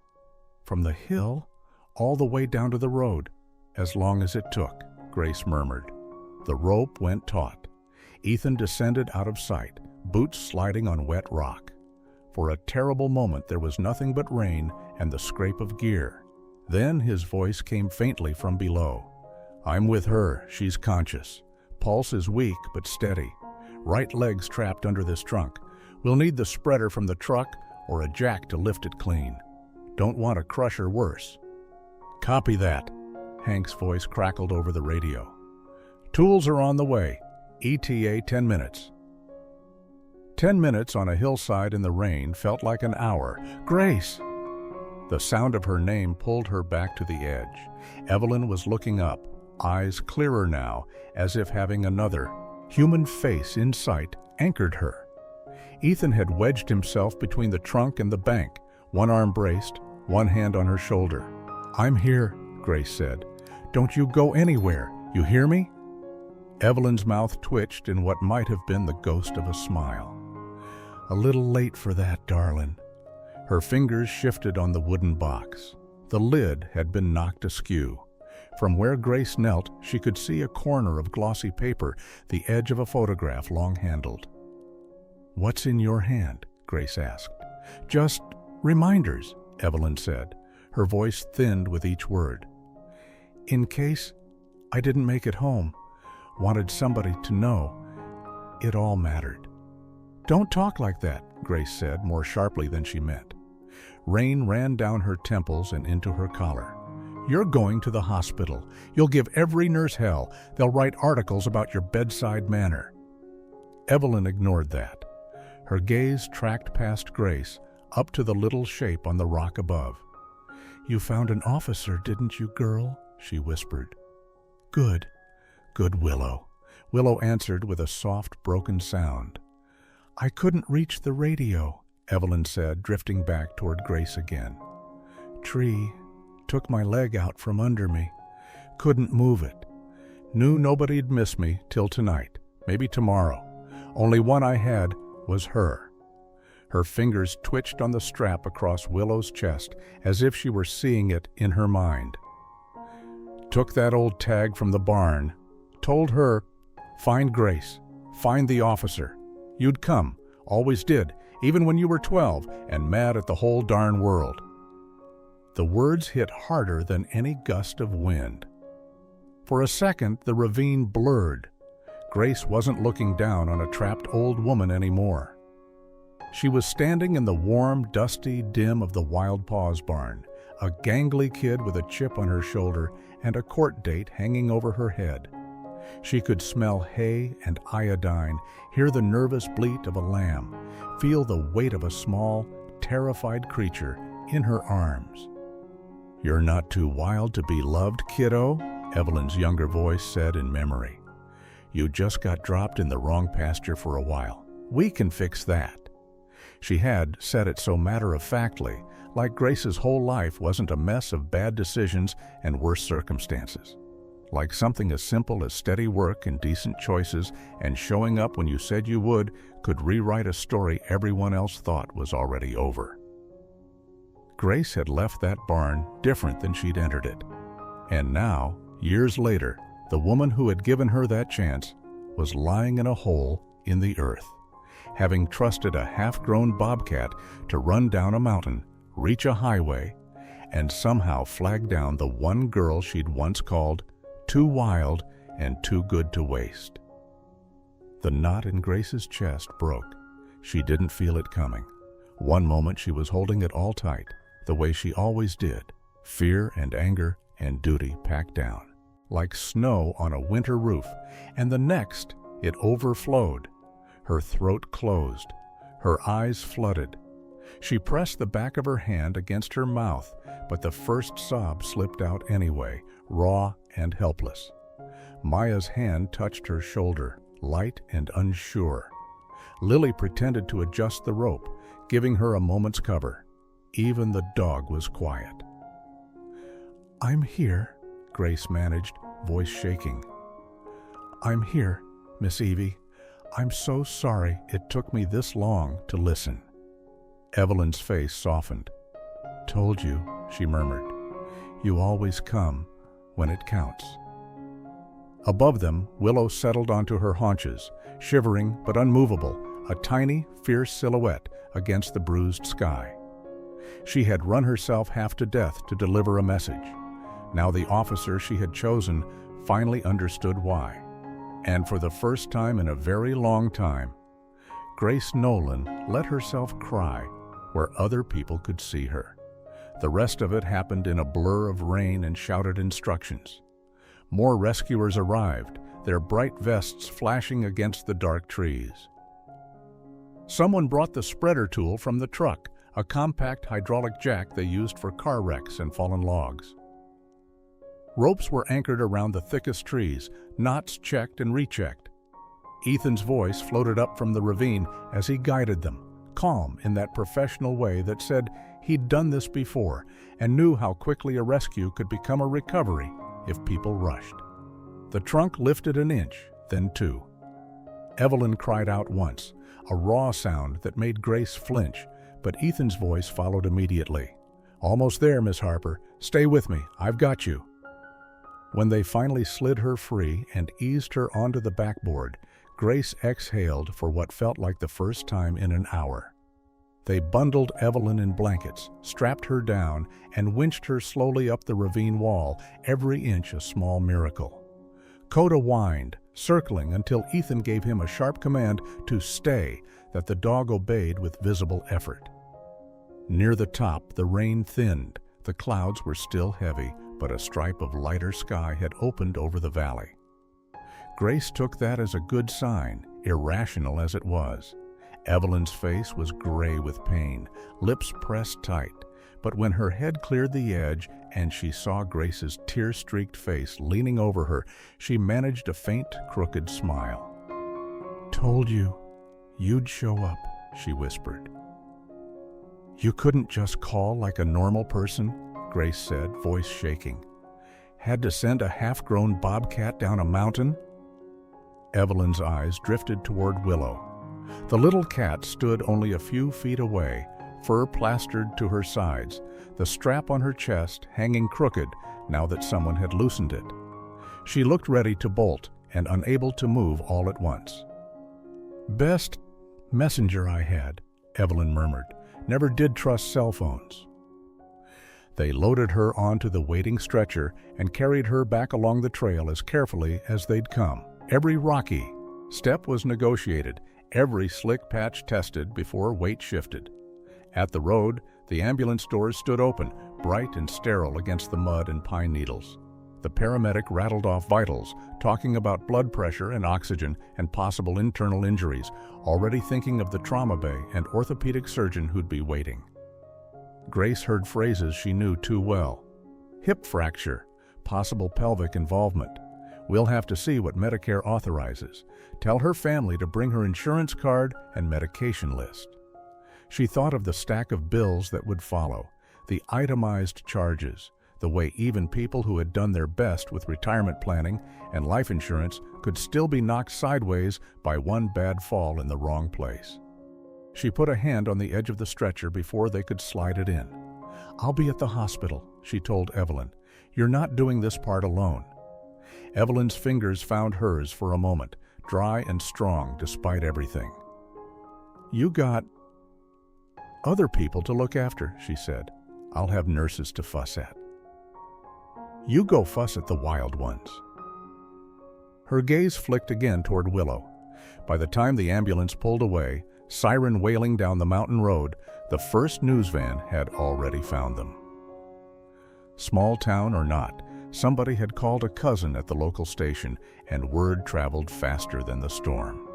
"From the hill, all the way down to the road. As long as it took," Grace murmured. The rope went taut. Ethan descended out of sight, boots sliding on wet rock. For a terrible moment there was nothing but rain and the scrape of gear. Then his voice came faintly from below. "I'm with her, she's conscious. Pulse is weak but steady. Right leg's trapped under this trunk. We'll need the spreader from the truck or a jack to lift it clean. Don't want to crush her worse." "Copy that," Hank's voice crackled over the radio. "Tools are on the way. ETA 10 minutes. 10 minutes on a hillside in the rain felt like an hour. "Grace!" The sound of her name pulled her back to the edge. Evelyn was looking up, eyes clearer now, as if having another, human face in sight anchored her. Ethan had wedged himself between the trunk and the bank, one arm braced, one hand on her shoulder. "I'm here," Grace said. "Don't you go anywhere. You hear me?" Evelyn's mouth twitched in what might have been the ghost of a smile. "A little late for that, darling." Her fingers shifted on the wooden box. The lid had been knocked askew. From where Grace knelt, she could see a corner of glossy paper, the edge of a photograph long-handled. "What's in your hand?" Grace asked. "Just reminders," Evelyn said. Her voice thinned with each word. "In case I didn't make it home, wanted somebody to know it all mattered." "Don't talk like that," Grace said, more sharply than she meant. Rain ran down her temples and into her collar. "You're going to the hospital. You'll give every nurse hell. They'll write articles about your bedside manner." Evelyn ignored that. Her gaze tracked past Grace, up to the little shape on the rock above. "You found an officer, didn't you, girl?" she whispered. "Good. Good, Willow." Willow answered with a soft, broken sound. "I couldn't reach the radio," Evelyn said, drifting back toward Grace again. "Tree took my leg out from under me. Couldn't move it. Knew nobody'd miss me till tonight, maybe tomorrow. Only one I had was her." Her fingers twitched on the strap across Willow's chest as if she were seeing it in her mind. "Took that old tag from the barn. Told her, find Grace, find the officer. You'd come, always did, even when you were 12 and mad at the whole darn world." The words hit harder than any gust of wind. For a second, the ravine blurred. Grace wasn't looking down on a trapped old woman anymore. She was standing in the warm, dusty dim of the Wild Paws barn, a gangly kid with a chip on her shoulder and a court date hanging over her head. She could smell hay and iodine, hear the nervous bleat of a lamb, feel the weight of a small, terrified creature in her arms. "You're not too wild to be loved, kiddo," Evelyn's younger voice said in memory. "You just got dropped in the wrong pasture for a while. We can fix that." She had said it so matter-of-factly, like Grace's whole life wasn't a mess of bad decisions and worse circumstances. Like something as simple as steady work and decent choices and showing up when you said you would could rewrite a story everyone else thought was already over. Grace had left that barn different than she'd entered it. And now, years later, the woman who had given her that chance was lying in a hole in the earth, having trusted a half-grown bobcat to run down a mountain, reach a highway, and somehow flag down the one girl she'd once called too wild and too good to waste. The knot in Grace's chest broke. She didn't feel it coming. One moment she was holding it all tight, the way she always did, fear and anger and duty packed down, like snow on a winter roof, and the next it overflowed. Her throat closed, her eyes flooded. She pressed the back of her hand against her mouth, but the first sob slipped out anyway, raw and helpless. Maya's hand touched her shoulder, light and unsure. Lily pretended to adjust the rope, giving her a moment's cover. Even the dog was quiet. "I'm here," Grace managed, voice shaking. "I'm here, Miss Evie. I'm so sorry it took me this long to listen." Evelyn's face softened. "Told you," she murmured. "You always come when it counts." Above them, Willow settled onto her haunches, shivering but unmovable, a tiny, fierce silhouette against the bruised sky. She had run herself half to death to deliver a message. Now the officer she had chosen finally understood why. And for the first time in a very long time, Grace Nolan let herself cry where other people could see her. The rest of it happened in a blur of rain and shouted instructions. More rescuers arrived, their bright vests flashing against the dark trees. Someone brought the spreader tool from the truck, a compact hydraulic jack they used for car wrecks and fallen logs. Ropes were anchored around the thickest trees, knots checked and rechecked. Ethan's voice floated up from the ravine as he guided them, calm in that professional way that said he'd done this before and knew how quickly a rescue could become a recovery if people rushed. The trunk lifted an inch, then two. Evelyn cried out once, a raw sound that made Grace flinch, but Ethan's voice followed immediately. "Almost there, Miss Harper. Stay with me. I've got you." When they finally slid her free and eased her onto the backboard, Grace exhaled for what felt like the first time in an hour. They bundled Evelyn in blankets, strapped her down, and winched her slowly up the ravine wall, every inch a small miracle. Coda whined, circling until Ethan gave him a sharp command to stay that the dog obeyed with visible effort. Near the top, the rain thinned. The clouds were still heavy, but a stripe of lighter sky had opened over the valley. Grace took that as a good sign, irrational as it was. Evelyn's face was gray with pain, lips pressed tight, but when her head cleared the edge and she saw Grace's tear-streaked face leaning over her, she managed a faint, crooked smile. "Told you, you'd show up," she whispered. "You couldn't just call like a normal person," Grace said, voice shaking. "Had to send a half-grown bobcat down a mountain?" Evelyn's eyes drifted toward Willow. The little cat stood only a few feet away, fur plastered to her sides, the strap on her chest hanging crooked now that someone had loosened it. She looked ready to bolt and unable to move all at once. "Best messenger I had," Evelyn murmured. "Never did trust cell phones." They loaded her onto the waiting stretcher and carried her back along the trail as carefully as they'd come. Every rocky step was negotiated, every slick patch tested before weight shifted. At the road, the ambulance doors stood open, bright and sterile against the mud and pine needles. The paramedic rattled off vitals, talking about blood pressure and oxygen and possible internal injuries, already thinking of the trauma bay and orthopedic surgeon who'd be waiting. Grace heard phrases she knew too well. Hip fracture, possible pelvic involvement. We'll have to see what Medicare authorizes. Tell her family to bring her insurance card and medication list. She thought of the stack of bills that would follow, the itemized charges, the way even people who had done their best with retirement planning and life insurance could still be knocked sideways by one bad fall in the wrong place. She put a hand on the edge of the stretcher before they could slide it in. "I'll be at the hospital," she told Evelyn. "You're not doing this part alone." Evelyn's fingers found hers for a moment, dry and strong despite everything. "You got other people to look after," she said. "I'll have nurses to fuss at." "You go fuss at the wild ones." Her gaze flicked again toward Willow. By the time the ambulance pulled away, siren wailing down the mountain road, the first news van had already found them. Small town or not, somebody had called a cousin at the local station, and word traveled faster than the storm.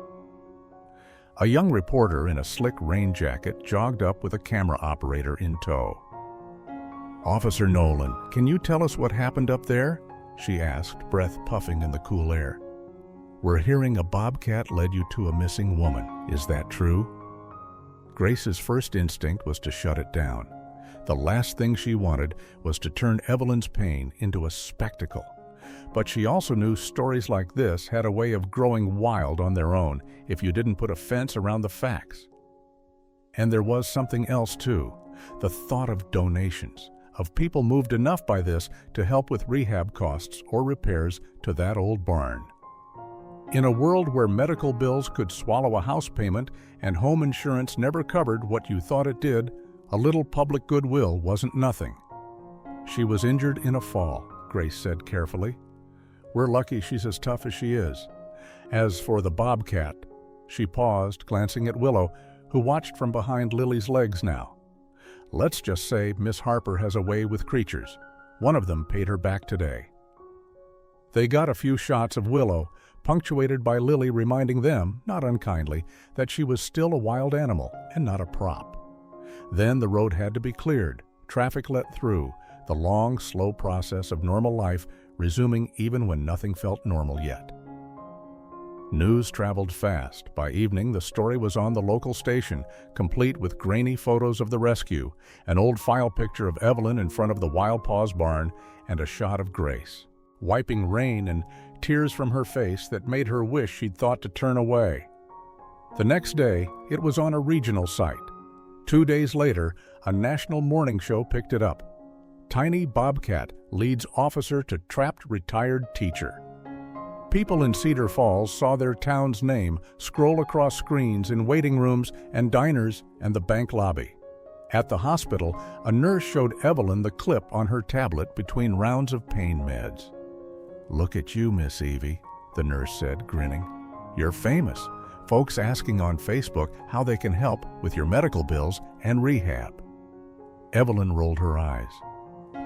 A young reporter in a slick rain jacket jogged up with a camera operator in tow. "Officer Nolan, can you tell us what happened up there?" she asked, breath puffing in the cool air. "We're hearing a bobcat led you to a missing woman. Is that true?" Grace's first instinct was to shut it down. The last thing she wanted was to turn Evelyn's pain into a spectacle. But she also knew stories like this had a way of growing wild on their own if you didn't put a fence around the facts. And there was something else too, the thought of donations, of people moved enough by this to help with rehab costs or repairs to that old barn. In a world where medical bills could swallow a house payment and home insurance never covered what you thought it did, a little public goodwill wasn't nothing. "She was injured in a fall," Grace said carefully. "We're lucky she's as tough as she is. As for the bobcat," she paused, glancing at Willow, who watched from behind Lily's legs now. "Let's just say Miss Harper has a way with creatures. One of them paid her back today." They got a few shots of Willow, punctuated by Lily reminding them, not unkindly, that she was still a wild animal and not a prop. Then the road had to be cleared, traffic let through, the long, slow process of normal life resuming even when nothing felt normal yet. News traveled fast. By evening, the story was on the local station, complete with grainy photos of the rescue, an old file picture of Evelyn in front of the Wild Paws barn, and a shot of Grace, wiping rain and tears from her face that made her wish she'd thought to turn away. The next day, it was on a regional site. 2 days later, a national morning show picked it up. Tiny Bobcat leads officer to trapped retired teacher. People in Cedar Falls saw their town's name scroll across screens in waiting rooms and diners and the bank lobby. At the hospital, a nurse showed Evelyn the clip on her tablet between rounds of pain meds. "Look at you, Miss Evie," the nurse said, grinning. "You're famous. Folks asking on Facebook how they can help with your medical bills and rehab." Evelyn rolled her eyes.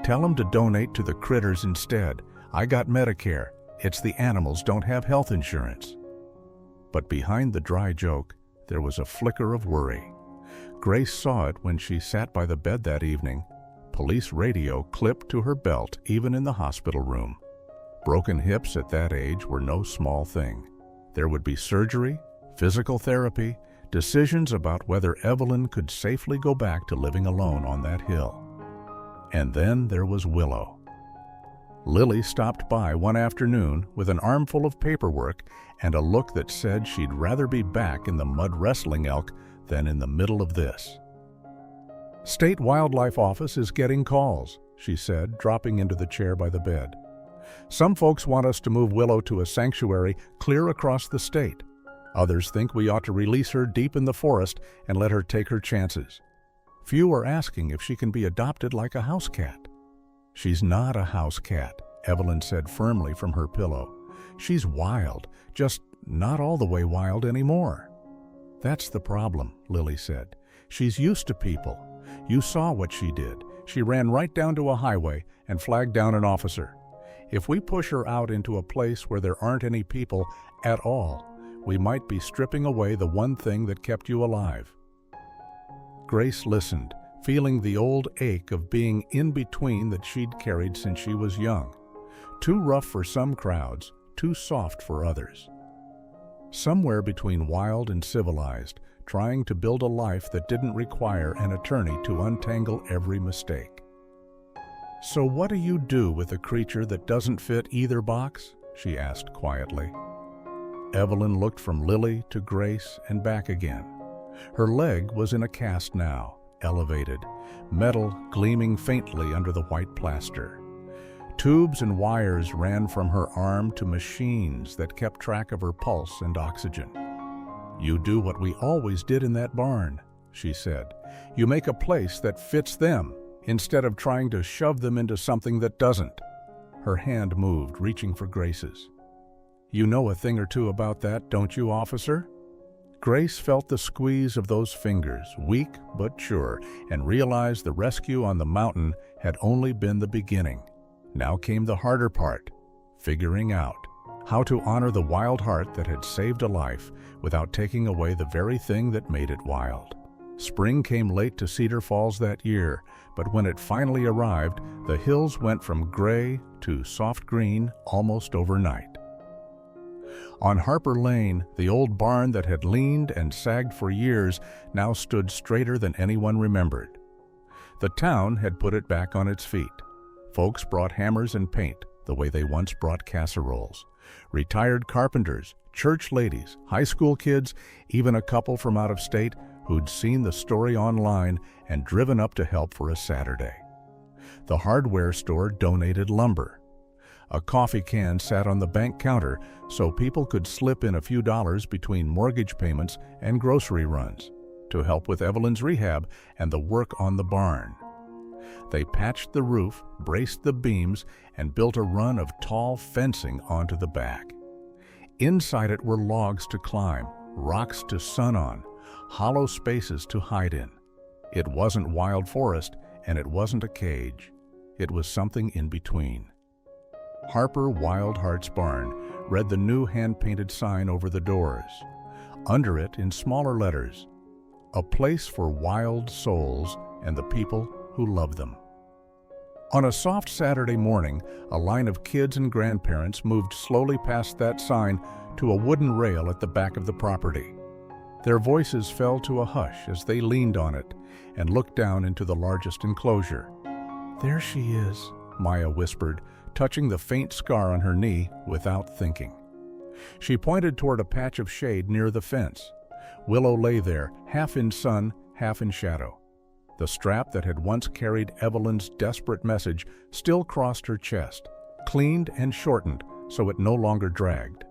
"Tell them to donate to the critters instead. I got Medicare. It's the animals don't have health insurance." But behind the dry joke, there was a flicker of worry. Grace saw it when she sat by the bed that evening. Police radio clipped to her belt even in the hospital room. Broken hips at that age were no small thing. There would be surgery, physical therapy, decisions about whether Evelyn could safely go back to living alone on that hill. And then there was Willow. Lily stopped by one afternoon with an armful of paperwork and a look that said she'd rather be back in the mud wrestling elk than in the middle of this. "State Wildlife Office is getting calls," she said, dropping into the chair by the bed. "Some folks want us to move Willow to a sanctuary clear across the state. Others think we ought to release her deep in the forest and let her take her chances. Few are asking if she can be adopted like a house cat." "She's not a house cat," Evelyn said firmly from her pillow. "She's wild, just not all the way wild anymore." "That's the problem," Lily said. "She's used to people. You saw what she did. She ran right down to a highway and flagged down an officer. If we push her out into a place where there aren't any people at all, we might be stripping away the one thing that kept you alive." Grace listened, feeling the old ache of being in between that she'd carried since she was young. Too rough for some crowds, too soft for others. Somewhere between wild and civilized, trying to build a life that didn't require an attorney to untangle every mistake. "So what do you do with a creature that doesn't fit either box?" she asked quietly. Evelyn looked from Lily to Grace and back again. Her leg was in a cast now, elevated, metal gleaming faintly under the white plaster. Tubes and wires ran from her arm to machines that kept track of her pulse and oxygen. "You do what we always did in that barn," she said. "You make a place that fits them, instead of trying to shove them into something that doesn't." Her hand moved, reaching for Grace's. "You know a thing or two about that, don't you, officer?" Grace felt the squeeze of those fingers, weak but sure, and realized the rescue on the mountain had only been the beginning. Now came the harder part, figuring out how to honor the wild heart that had saved a life without taking away the very thing that made it wild. Spring came late to Cedar Falls that year, but when it finally arrived, the hills went from gray to soft green almost overnight. On Harper Lane, the old barn that had leaned and sagged for years now stood straighter than anyone remembered. The town had put it back on its feet. Folks brought hammers and paint, the way they once brought casseroles. Retired carpenters, church ladies, high school kids, even a couple from out of state who'd seen the story online and driven up to help for a Saturday. The hardware store donated lumber. A coffee can sat on the bank counter so people could slip in a few dollars between mortgage payments and grocery runs to help with Evelyn's rehab and the work on the barn. They patched the roof, braced the beams, and built a run of tall fencing onto the back. Inside it were logs to climb, rocks to sun on, hollow spaces to hide in. It wasn't wild forest, and it wasn't a cage. It was something in between. Harper Wild Hearts Barn read the new hand-painted sign over the doors. Under it, in smaller letters, "A place for wild souls and the people who love them." On a soft Saturday morning, a line of kids and grandparents moved slowly past that sign to a wooden rail at the back of the property. Their voices fell to a hush as they leaned on it and looked down into the largest enclosure. "There she is," Maya whispered, touching the faint scar on her knee without thinking. She pointed toward a patch of shade near the fence. Willow lay there, half in sun, half in shadow. The strap that had once carried Evelyn's desperate message still crossed her chest, cleaned and shortened so it no longer dragged.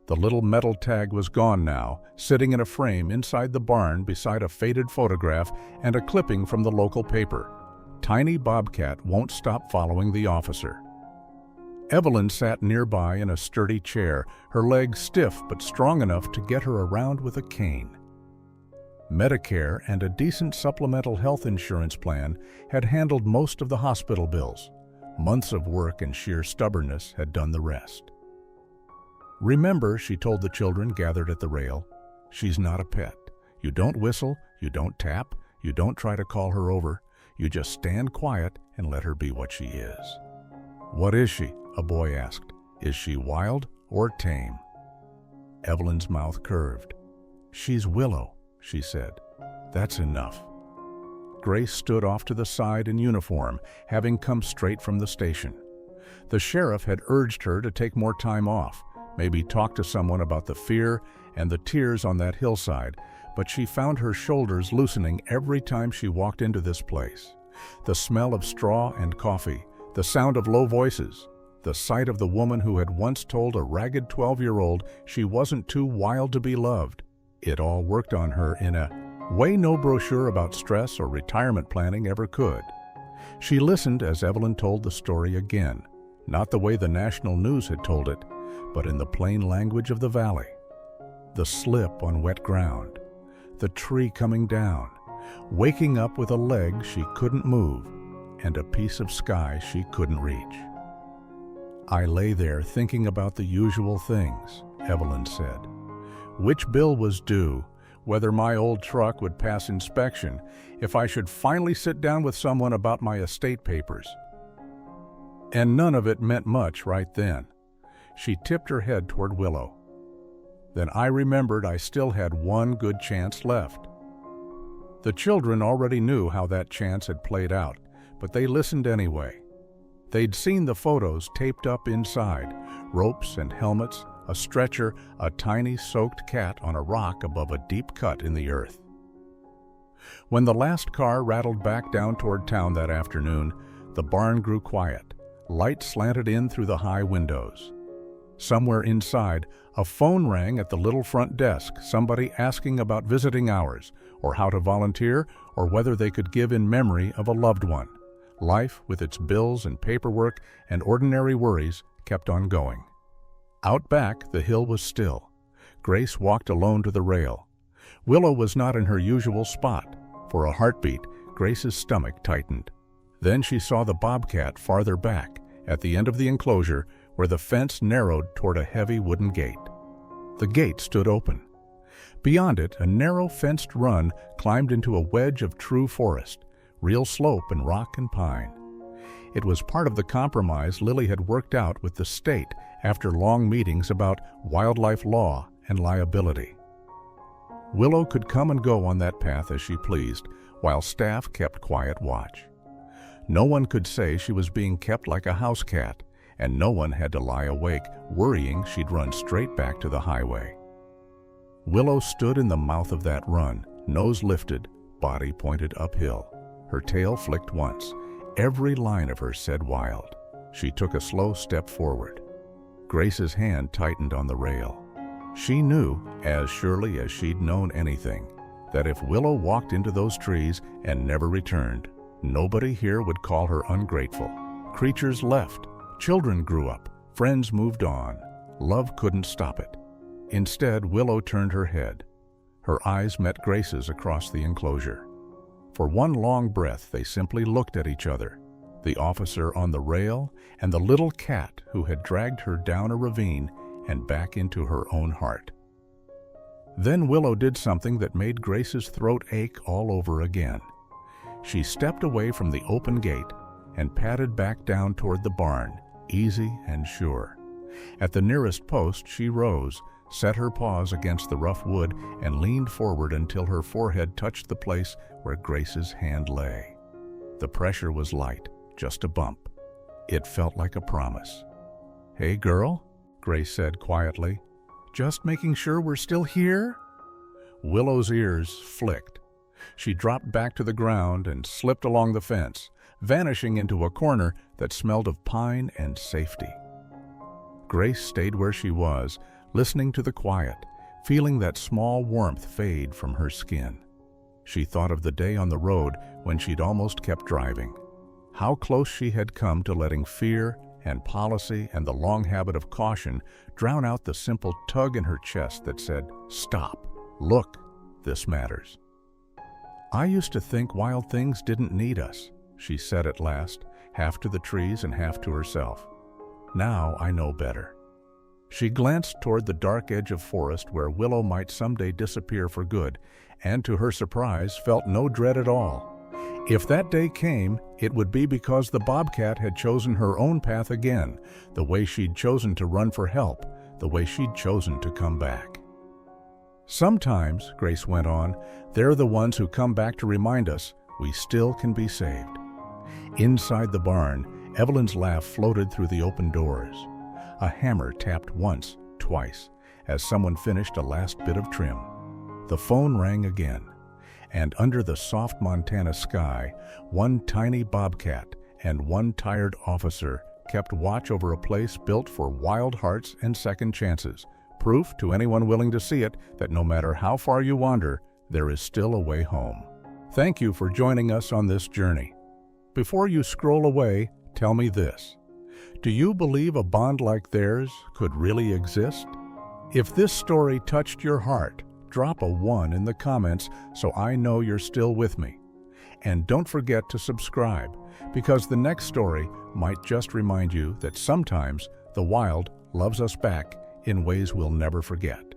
The little metal tag was gone now, sitting in a frame inside the barn beside a faded photograph and a clipping from the local paper. "Tiny Bobcat won't stop following the officer." Evelyn sat nearby in a sturdy chair, her legs stiff but strong enough to get her around with a cane. Medicare and a decent supplemental health insurance plan had handled most of the hospital bills. Months of work and sheer stubbornness had done the rest. "Remember," she told the children gathered at the rail, "she's not a pet. You don't whistle, you don't tap, you don't try to call her over. You just stand quiet and let her be what she is." "What is she?" a boy asked. "Is she wild or tame?" Evelyn's mouth curved. "She's Willow," she said. "That's enough." Grace stood off to the side in uniform, having come straight from the station. The sheriff had urged her to take more time off, maybe talk to someone about the fear and the tears on that hillside, but she found her shoulders loosening every time she walked into this place. The smell of straw and coffee, the sound of low voices, the sight of the woman who had once told a ragged 12-year-old she wasn't too wild to be loved. It all worked on her in a way no brochure about stress or retirement planning ever could. She listened as Evelyn told the story again, not the way the national news had told it, but in the plain language of the valley. The slip on wet ground, the tree coming down, waking up with a leg she couldn't move, and a piece of sky she couldn't reach. "I lay there thinking about the usual things," Evelyn said. Which bill was due, whether my old truck would pass inspection, if I should finally sit down with someone about my estate papers. And none of it meant much right then. She tipped her head toward Willow. Then I remembered I still had one good chance left. The children already knew how that chance had played out, but they listened anyway. They'd seen the photos taped up inside, ropes and helmets, a stretcher, a tiny soaked cat on a rock above a deep cut in the earth. When the last car rattled back down toward town that afternoon, the barn grew quiet. Light slanted in through the high windows. Somewhere inside, a phone rang at the little front desk, somebody asking about visiting hours, or how to volunteer, or whether they could give in memory of a loved one. Life, with its bills and paperwork and ordinary worries, kept on going. Out back, the hill was still. Grace walked alone to the rail. Willow was not in her usual spot. For a heartbeat, Grace's stomach tightened. Then she saw the Bobcat farther back, at the end of the enclosure, where the fence narrowed toward a heavy wooden gate. The gate stood open. Beyond it, a narrow fenced run climbed into a wedge of true forest, real slope and rock and pine. It was part of the compromise Lily had worked out with the state after long meetings about wildlife law and liability. Willow could come and go on that path as she pleased, while staff kept quiet watch. No one could say she was being kept like a house cat, and no one had to lie awake worrying she'd run straight back to the highway. Willow stood in the mouth of that run, nose lifted, body pointed uphill. Her tail flicked once. Every line of her said wild. She took a slow step forward. Grace's hand tightened on the rail. She knew, as surely as she'd known anything, that if Willow walked into those trees and never returned, nobody here would call her ungrateful. Creatures left, children grew up, friends moved on. Love couldn't stop it. Instead, Willow turned her head. Her eyes met Grace's across the enclosure. For one long breath, they simply looked at each other, the officer on the rail and the little cat who had dragged her down a ravine and back into her own heart. Then Willow did something that made Grace's throat ache all over again. She stepped away from the open gate and padded back down toward the barn, easy and sure. At the nearest post, she rose, set her paws against the rough wood, and leaned forward until her forehead touched the place where Grace's hand lay. The pressure was light, just a bump. It felt like a promise. "Hey, girl," Grace said quietly. "Just making sure we're still here?" Willow's ears flicked. She dropped back to the ground and slipped along the fence, vanishing into a corner that smelled of pine and safety. Grace stayed where she was, listening to the quiet, feeling that small warmth fade from her skin. She thought of the day on the road when she'd almost kept driving. How close she had come to letting fear and policy and the long habit of caution drown out the simple tug in her chest that said, "Stop, look, this matters." "I used to think wild things didn't need us," she said at last, half to the trees and half to herself. "Now I know better." She glanced toward the dark edge of forest where Willow might someday disappear for good, and to her surprise felt no dread at all. If that day came, it would be because the Bobcat had chosen her own path again, the way she'd chosen to run for help, the way she'd chosen to come back. "Sometimes," Grace went on, "they're the ones who come back to remind us we still can be saved." Inside the barn, Evelyn's laugh floated through the open doors. A hammer tapped once, twice, as someone finished a last bit of trim. The phone rang again, and under the soft Montana sky, one tiny bobcat and one tired officer kept watch over a place built for wild hearts and second chances, proof to anyone willing to see it that no matter how far you wander, there is still a way home. Thank you for joining us on this journey. Before you scroll away, tell me this. Do you believe a bond like theirs could really exist? If this story touched your heart, drop a 1 in the comments so I know you're still with me. And don't forget to subscribe, because the next story might just remind you that sometimes the wild loves us back in ways we'll never forget.